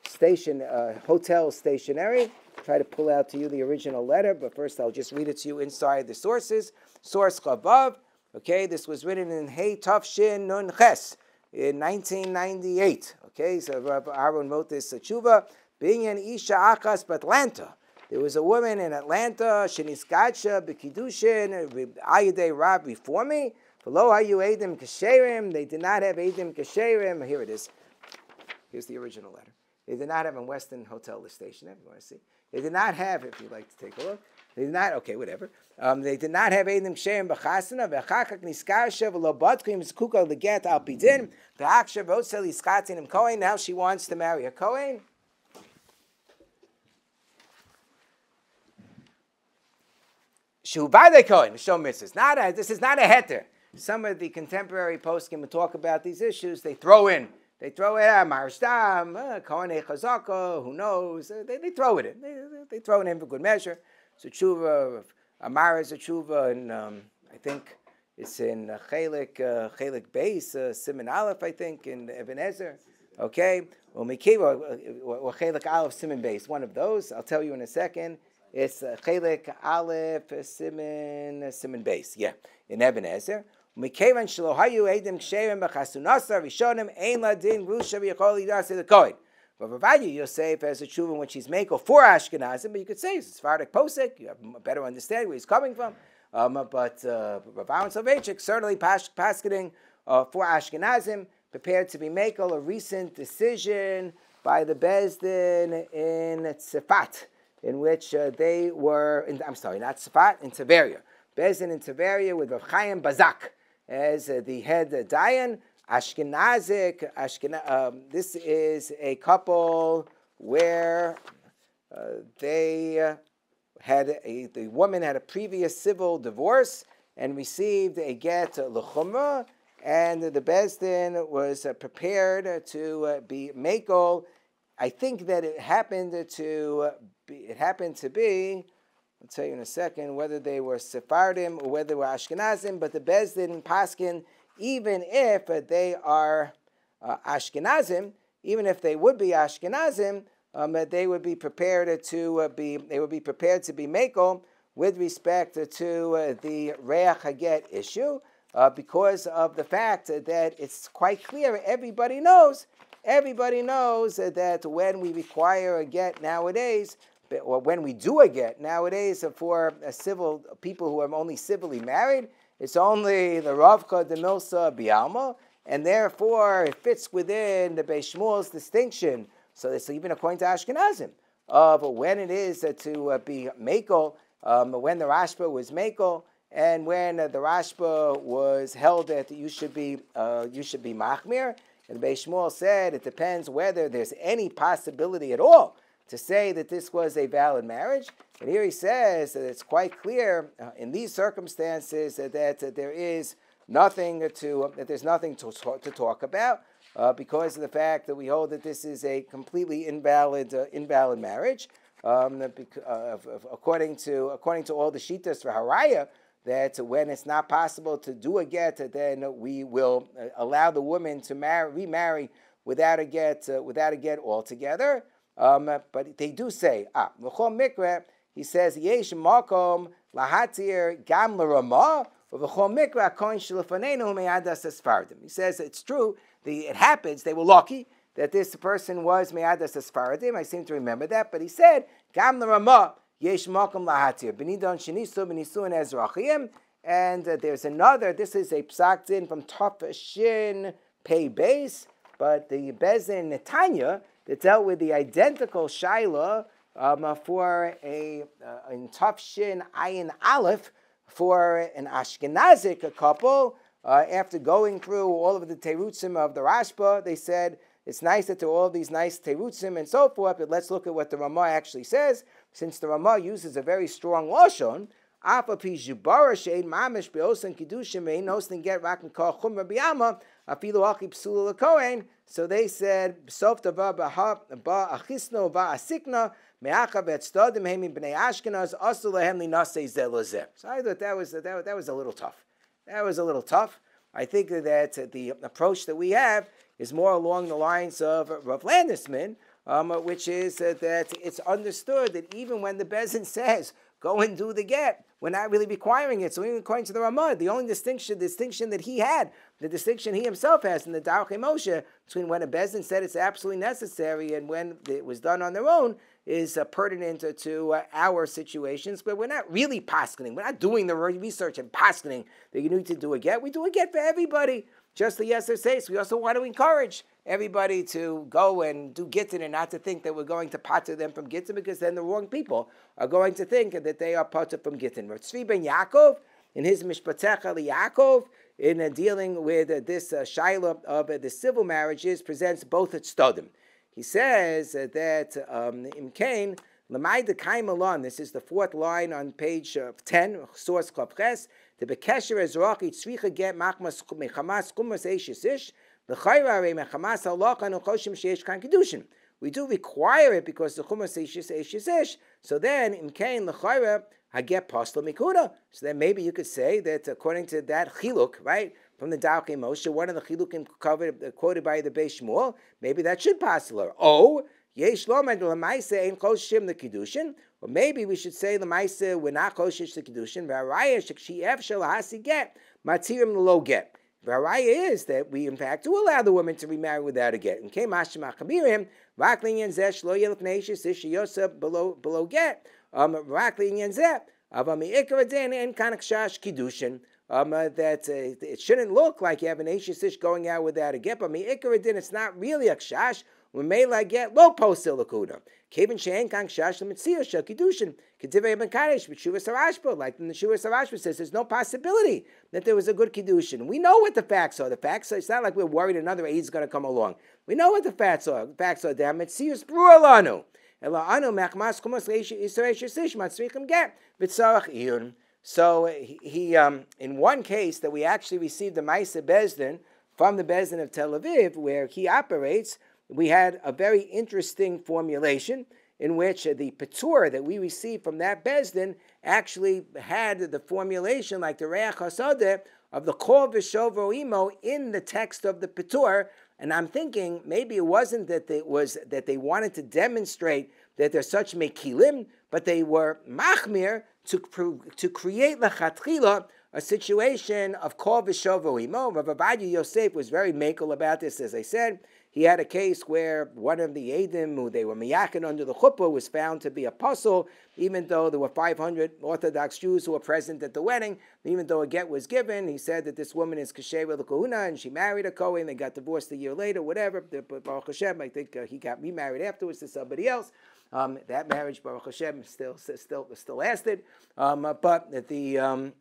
Station Hotel Stationery. Try to pull out to you the original letter, but first I'll just read it to you inside the sources. Source Chavav. Okay, this was written in Hey Tafshin Nun Ches in 1998. Okay, so Rav Aaron wrote this tshuva. Being an Isha Achas Atlanta. There was a woman in Atlanta, Sheniskacha B'Kiddushin, Ayadei Rab Reformi. Below Hayu Eidim Kasherim. They did not have Eidim Kasherim. Here it is. Here's the original letter. They did not have in Western Hotel Station. If you want to see. They did not have, if you'd like to take a look. They did not, okay, whatever. They did not have Eidim Kasherim B'Chasana. V'Achakak Niskacha V'Lo Batkim Zkuka Leget Al Pidin. V'Aksha V'Otzel Iskatin Kohen. Now she wants to marry a Kohen. Shuvade Kohen, show mitzvahs. This is not a heter. Some of the contemporary poskim who talk about these issues, they throw in They throw it at Maharstam, Kohen Chazaka, who knows? They throw it in. They throw it in for good measure. So tshuva, Amar is a tshuva, and I think it's in Chelik Beis, Siman Aleph, I think, in Ibn Ezer. Okay, or Chelik Aleph, Siman Beis, one of those. I'll tell you in a second. It's Chelik Aleph, Siman Beis. Yeah, in Ibn Ezer. But Ravadia Yosef has a tshuva when she's mako for Ashkenazim, but you could say it's Sephardic posek. You have a better understand where he's coming from. But Rav and Soloveitchik certainly paskening for Ashkenazim, prepared to be mako, a recent decision by the Bezdin in Tzefat, in which they were, not Tzefat, in Tiberia. Bezdin in Tiberia with Rav Chaim Bazak as the head dayan. Ashkenazic, this is a couple where the woman had a previous civil divorce and received a get l'chumrah, and the Bezdin was prepared to be mako. I think that it happened to be. I'll tell you in a second whether they were Sephardim or whether they were Ashkenazim, but the Bezdin paskin, even if they are Ashkenazim, even if they would be Ashkenazim, they would be prepared to be mako with respect to the Reiach HaGet issue, because of the fact that it's quite clear. Everybody knows that when we require a get nowadays, or when we do a get nowadays for civil people who are only civilly married, it's only the Ravka, the Milsa, Bialma, and therefore it fits within the Beis Shmuel's distinction. So it's even according to Ashkenazim of when it is to be Mako, when the Rashba was Mako, and when the Rashba was held that you should be Machmir. And the Beis Shmuel said it depends whether there's any possibility at all to say that this was a valid marriage. And here he says that it's quite clear in these circumstances that there is nothing to talk about because of the fact that we hold that this is a completely invalid marriage. According to all the shittas for Haraya, that when it's not possible to do a get, then we will allow the woman to remarry without a get altogether. But they do say, v'chol mikra, he says, yesh makom lahatir gam l'ramah, v'chol mikra koin shlefanenu me'adas esfardim. He says it's true. It happens. They were lucky that this person was me'adas esfardim. I seem to remember that. But he said gam l'ramah yesh makom lahatir b'nidon shenisu b'nisuin ezrachim. And there's another. This is a psak din from Taf Shin Pei Beis, but the Bezin Netanya that dealt with the identical shaila for in Taf Shin Ayin Aleph for an Ashkenazic couple. After going through all of the terutzim of the Rashba, they said it's nice that there are all these nice terutzim and so forth, but let's look at what the Ramah actually says. Since the Ramah uses a very strong lashon, so they said, So I thought that was a little tough. That was a little tough. I think that the approach that we have is more along the lines of Rav Landesman, which is that it's understood that even when the Bezin says, go and do the get, we're not really requiring it. So even according to the Ramah, the only distinction that he had, the distinction he himself has in the Darchei Moshe between when a Bezin said it's absolutely necessary and when it was done on their own is pertinent to our situations, but we're not really paskening. We're not doing the research and paskening that you need to do a get. We do a get for everybody. Just the Yeser says, we also want to encourage everybody to go and do Gittin and not to think that we're going to pater them from Gittin, because then the wrong people are going to think that they are pater from Gittin. Tzvi ben Yaakov, in his Mishpatecha Yaakov, in dealing with this shaila of the civil marriages, presents both at Stodim. He says that Imkain, Lamai de Kaimalon, this is the fourth line on page 10, source Klavches, the Bekesher Ezrachi Tzricha Get Machmas Mechamas Kumas Eishisish, We do require it because the Chumash says ish. So then, in Kain l'chayra HaGet pasla mikuda. So then maybe you could say that according to that chiluk, right, from the Dalkei Moshe, one of the chilukim quoted by the Beis Shmuel, maybe that should pass her. Oh, yesh lo med l'maisa ein koshim the kiddushin. Or maybe we should say l'maisa we're not koshish the kiddushin. Reiach she efshel hasi get matirim lo get. Varaya is that we in fact do allow the woman to remarry without a get. And came Hashemach Kabirim, Rakling and Zesh lo yelch neishes ish yosef below get. Rakling and Zeh, Avami Ikaradin and Kanakshash Kiddushin. That it shouldn't look like you have an Ashish going out without a get, but Ikaradin, it's not really a kshash. We may like get low post silakuda. Kevin Shan Kang Shash Lamitzia Shakidushin. Ketivay Ben Kadesh, but Shuvah Sarashba, like the Shuvah Sarashba says, there's no possibility that there was a good Kiddushin. We know what the facts are. The facts are, it's not like we're worried another aid is going to come along. We know what the facts are. The facts are damn Mitzius Brualanu. So he in one case that we actually received the Maisa Bezdin from the Bezdin of Tel Aviv, where he operates, we had a very interesting formulation in which the Petur that we received from that Bezdin actually had the formulation like the Reiach Hasadeh of the Kol V'Shovo Imo in the text of the Petur. And I'm thinking maybe it wasn't that they wanted to demonstrate that they're such mekilim, but they were machmir to create lechatchila a situation of kol v'shovo imo. Rav Ovadia Yosef was very makel about this, as I said. He had a case where one of the Eidim who they were miyakin under the chuppah was found to be apostle, even though there were 500 Orthodox Jews who were present at the wedding. Even though a get was given, he said that this woman is kasher l'kohuna, and she married a Kohen. They got divorced a year later, whatever. But Baruch Hashem, I think he got remarried afterwards to somebody else. That marriage, Baruch Hashem, still lasted. But the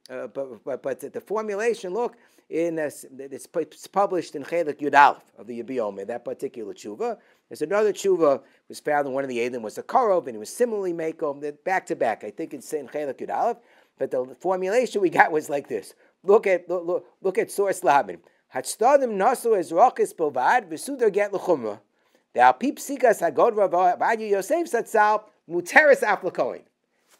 formulation, look. It's published in Chelik Yud Aleph of the Yibiyome, that particular tshuva. There's another tshuva was found in one of the Eidim was a Korov, and it was similarly makom, back to back. I think it's in Chelik Yud Aleph, but the formulation we got was like this. Look at source Laban. Hatstadim nasu es rochis bovad v'sudar get l'chumra. The alpip sikas hagod Ovadia Yosef satzal muteris aflakoin.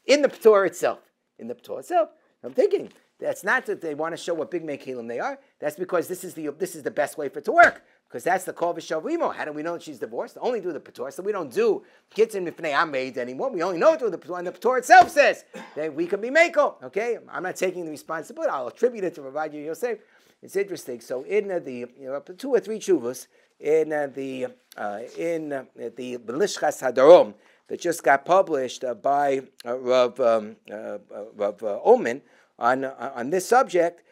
In the Torah itself. I'm thinking. That's not that they want to show what big mekilim they are. That's because this is the best way for it to work. Because that's the kol v'shavimo. How do we know that she's divorced? Only do the Petor. So we don't do kitzin mifnei amaid anymore. We only know through the Petor. And the Petor itself says that we can be mekel. Okay, I'm not taking the responsibility. I'll attribute it to Rav Ovadia Yosef. It's interesting. So in the 2 or 3 chuvas in the Lishchas Hadarom that just got published by Rav Omen. On this subject,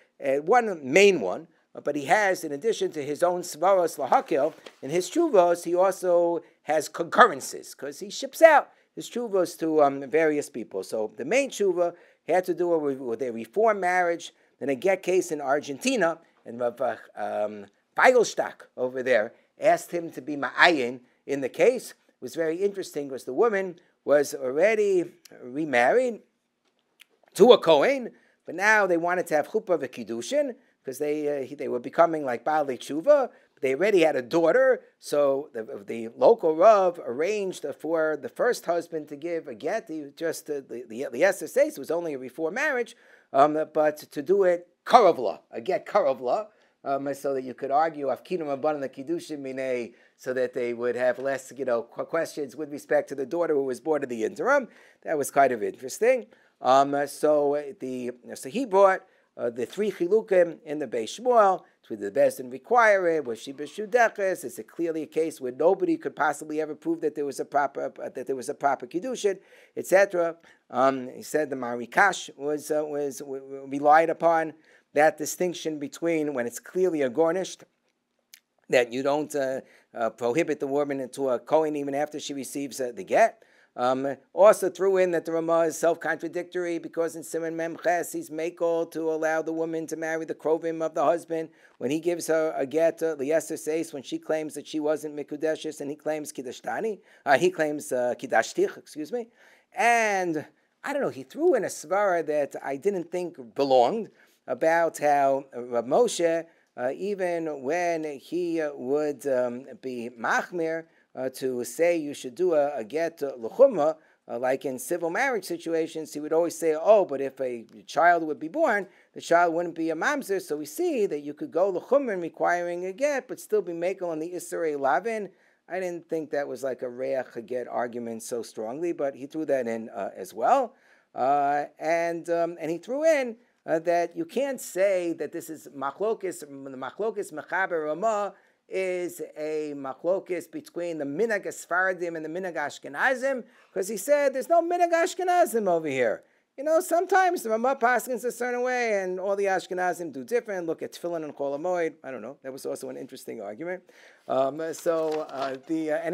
one main one, but he has, in addition to his own svaros lahakel, in his chuvos, he also has concurrences, because he ships out his chuvos to various people. So the main chuva had to do with a reform marriage, then a get case in Argentina, and Rav Feigelstock over there asked him to be ma'ayin in the case. It was very interesting, because the woman was already remarried to a Kohen, but now they wanted to have chuppah v'kiddushin because they were becoming like Baalei Tshuva. They already had a daughter, so the local Rav arranged for the first husband to give a get. The SSA was only a reform marriage, but to do it karavla, a get karavla, so that you could argue afkinum abanan the kiddushin minei, so that they would have less questions with respect to the daughter who was born in the interim. That was kind of interesting. So he brought the 3 chilukim in the Beis Shmuel to the Bezdin require it. Was she b'shudeches? It's clearly a case where nobody could possibly ever prove that there was a proper kiddushin, etc. He said the Marikash was relied upon that distinction between when it's clearly a garnished, that you don't prohibit the woman into a Kohen even after she receives the get. Also threw in that the Ramah is self-contradictory because in Siman Mem Ches he's makel to allow the woman to marry the krovim of the husband when he gives her a get Lieser Seis when she claims that she wasn't Mikudeshes and he claims Kiddushtani. He claims Kiddushtich, excuse me. And I don't know, he threw in a svara that I didn't think belonged about how Rav Moshe even when he would be machmir to say you should do a get l'chumma, like in civil marriage situations, he would always say, oh, but if a child would be born, the child wouldn't be a mamzer. So we see that you could go l'chumma requiring a get, but still be makel on the Isserei Lavin. I didn't think that was like a Reiach HaGet argument so strongly, but he threw that in as well. And he threw in that you can't say that this is machlokis, the machlokis mechaber Ramah is a machlokis between the minhag Sfaradim and the minhag Ashkenazim, because he said there's no minhag Ashkenazim over here. You know, sometimes the Ramah paskins a certain way, and all the Ashkenazim do different. Look at Tefillin and Kol HaMoed. I don't know. That was also an interesting argument. And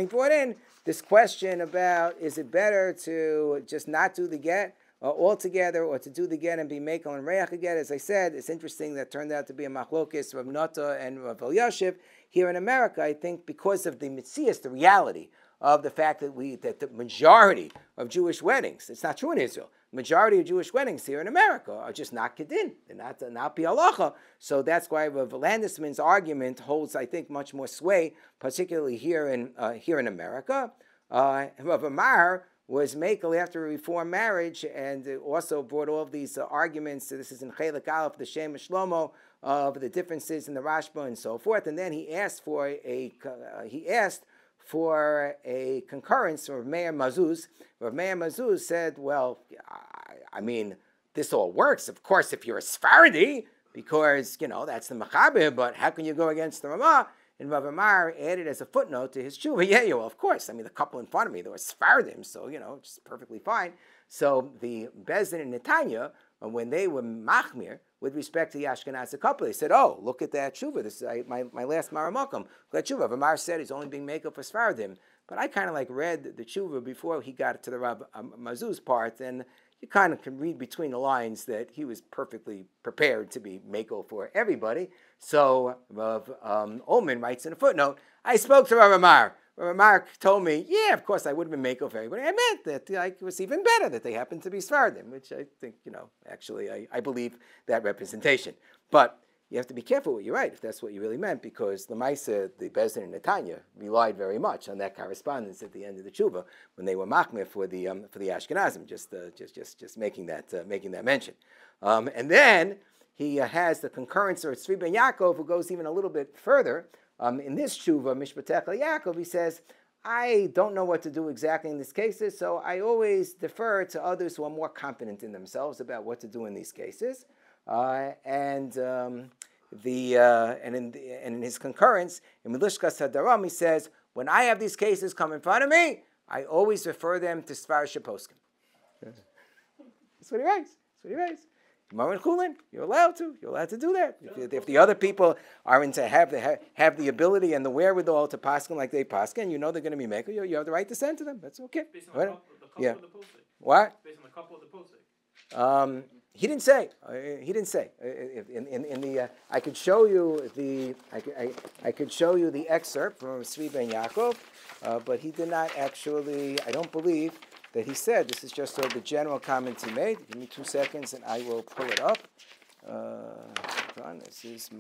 he brought in this question about, is it better to just not do the get altogether, or to do the get and be mekel and Reiach HaGet? As I said, it's interesting that turned out to be a machlokis, Rav Nata and Rav Elyashiv. Here in America, I think because of the mitzias, the reality of the fact that the majority of Jewish weddings, it's not true in Israel, majority of Jewish weddings here in America are just not kedin, they're not pi-halacha. So that's why Rav Landesman's argument holds, I think, much more sway, particularly here in America. Rav Amar was mekel after a reform marriage, and also brought all of these arguments. So this is in Chelik Aleph, the Shem Shlomo, of the differences in the Rashba and so forth. And then he asked for a concurrence from Rav Meir Mazuz. Rav Meir Mazuz said, well, I mean, this all works, of course, if you're a Sephardi, because, that's the Mechaber, but how can you go against the Ramah? And Rav Amar added as a footnote to his tshuva, well, of course, the couple in front of me, they were Sephardim, so, it's perfectly fine. So the Bezdin and Netanya, when they were machmir with respect to the Ashkenazi couple, they said, oh, look at that tshuva. This is my last Maramokum. That tshuva. Amar said he's only being makel for Sephardim. But I kind of read the tshuva before he got to the Rav Mazuz part, and you kind of can read between the lines that he was perfectly prepared to be makel for everybody. So Rav Ullman writes in a footnote, I spoke to Rav Amar. Rav Amar told me, of course I would have been makel for everybody. I meant that it was even better that they happened to be Sephardim, which I think, actually I believe that representation. But you have to be careful what you write, if that's what you really meant, because Lamaisa, the Bezdin and Netanya, relied very much on that correspondence at the end of the tshuva when they were machmir for the Ashkenazim, just making that mention. And then he has the concurrence of Tzvi ben Yaakov, who goes even a little bit further. In this tshuva, Mishpatech Yaakov, he says, I don't know what to do exactly in these cases, so I always defer to others who are more confident in themselves about what to do in these cases. And in his concurrence in Milishkas Hadaram, he says, when I have these cases come in front of me, I always refer them to Sfarish Poskim. That's what he writes. Gemara and Chulin, you're allowed to do that. If the other people are have the ability and the wherewithal to paskin like they paskin, they're going to be maker, you have the right to send to them. That's okay. Based on the couple of the posting. What? Based on the couple of the posting. He didn't say. I could show you the excerpt from Tzvi ben Yaakov, but he did not actually. I don't believe that he said. This is just the general comments he made. Give me 2 seconds, and I will pull it up. This is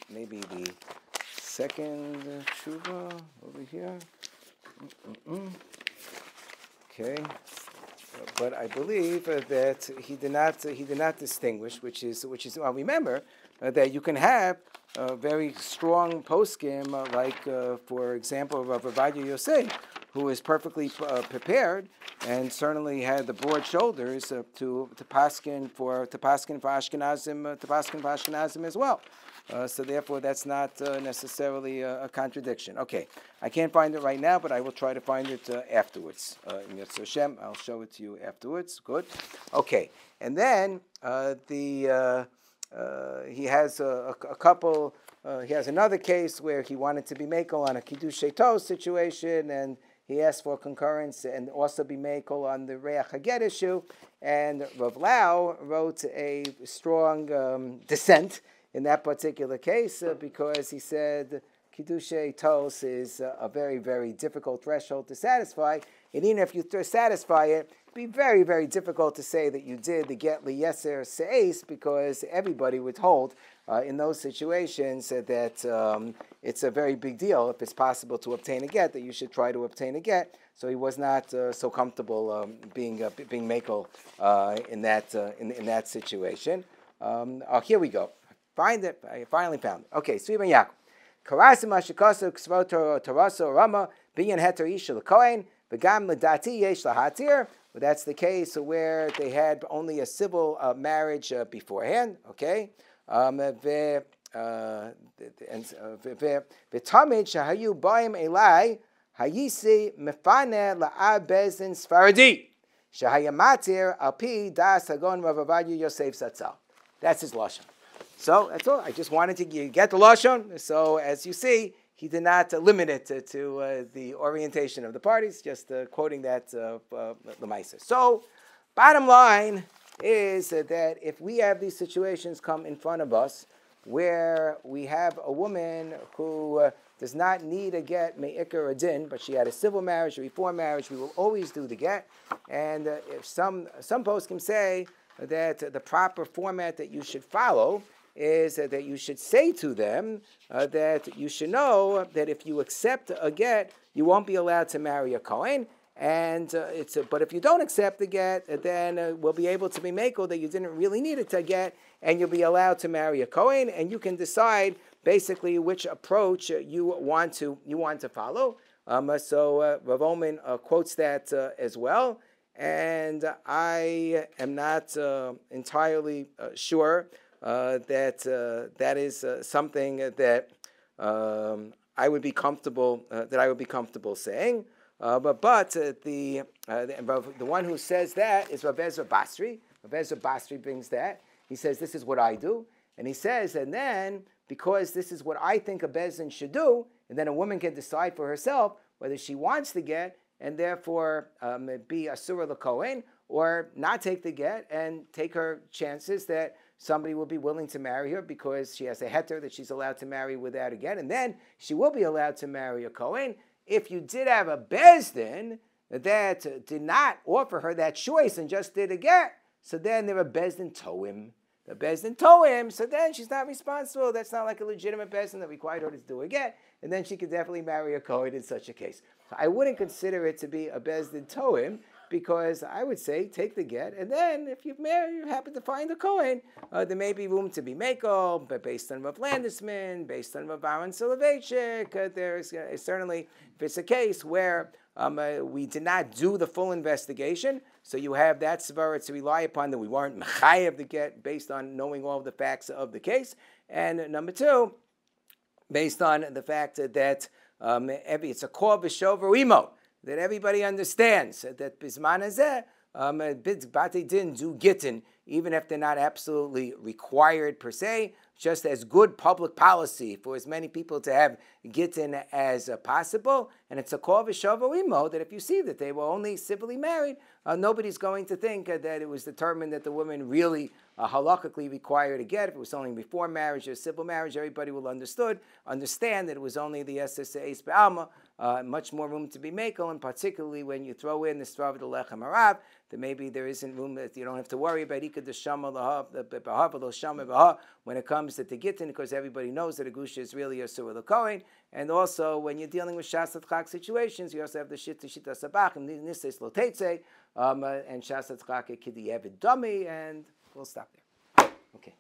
maybe the second tshuva over here. Okay. But I believe that he did not distinguish, which is well, remember that you can have a very strong poskim like for example Rav Ovadia Yosef, who is perfectly prepared and certainly had the broad shoulders to paskin for Ashkenazim as well. So therefore, that's not necessarily a contradiction. Okay, I can't find it right now, but I will try to find it afterwards. In Yetzer Hashem, I'll show it to you afterwards. Good. Okay, and then he has a couple. He has another case where he wanted to be mekel on a kiddush shetos situation, and he asked for concurrence and also be mekel on the Reiach HaGet issue. And Rav Lau wrote a strong dissent in that particular case because he said Kiddushay Tos is a very, very difficult threshold to satisfy. And even if you satisfy it, it'd be very, very difficult to say that you did the get liyeser se'es, because everybody would hold in those situations that it's a very big deal if it's possible to obtain a get, that you should try to obtain a get. So he was not so comfortable being mekel in that situation. Here we go. Find it. I finally found it. Okay, Svi ben Yaakov. Karasim ashikasu ksvoto taraso rama binyan heter isha l'kohen v'gam l'dati yesh lahatir. But that's the case where they had only a civil marriage beforehand. Okay. V'tamid shahayu ba'im elai hayisi mefane la'ab bezin sfaradi shahayamatir alpi das hagon ravavadu Yosef Satzal. That's his lashon. So that's all. I just wanted to get the lashon. So as you see, he did not limit it to the orientation of the parties. Just quoting that lemaisa. So, bottom line is that if we have these situations come in front of us, where we have a woman who does not need a get me'ikar adin, but she had a civil marriage, a reform marriage, we will always do the get. And if some poskim say that the proper format that you should follow is that you should say to them that you should know that if you accept a get, you won't be allowed to marry a Kohen. And but if you don't accept the get, then we'll be able to be mekel that you didn't really need it to get, and you'll be allowed to marry a Kohen, and you can decide basically which approach you want to follow. So Rav Omen quotes that as well, and I am not entirely sure that is something that I would be comfortable saying. But the one who says that is Rav Ezra Basri. Rav Ezra Basri brings that. He says, this is what I do. And he says, and then, because this is what I think a bezin should do, and then a woman can decide for herself whether she wants to get, and therefore be asura l'kohen, or not take the get, and take her chances that somebody will be willing to marry her because she has a heter that she's allowed to marry without a get, and then she will be allowed to marry a kohen. If you did have a bezdin that did not offer her that choice and just did a get, so then there are bezdin toim. The bezdin toim, so then she's not responsible. That's not like a legitimate bezdin that required her to do a get, and then she could definitely marry a kohen in such a case. So I wouldn't consider it to be a bezdin toim, because I would say take the get, and then if you happen to find a kohen, there may be room to be mekel, but based on Rav Landesman, based on Rav Aaron Soloveitchik, there's certainly, if it's a case where we did not do the full investigation, so you have that svara to rely upon, that we weren't mechayev the get based on knowing all of the facts of the case, and number two, based on the fact that it's a kol v'shover imo, that everybody understands that bisman hazeh, bate din do gittin, even if they're not absolutely required per se, just as good public policy for as many people to have gittin as possible. And it's a kol v'shover imo, that if you see that they were only civilly married, nobody's going to think that it was determined that the woman really halakhically required a get. If it was only before marriage or civil marriage, everybody will understand that it was only the SSA's be'alma. Much more room to be mekel, and particularly when you throw in the strav of the lechem harav, that maybe there isn't room, that you don't have to worry about when it comes to the gittin, because everybody knows that a gusha is really a surah l'kohen. And also, when you're dealing with shas tzchak situations, you also have the shita sabach and nises lo teitze, and shas tzchak kidi evid dummy, and we'll stop there. Okay.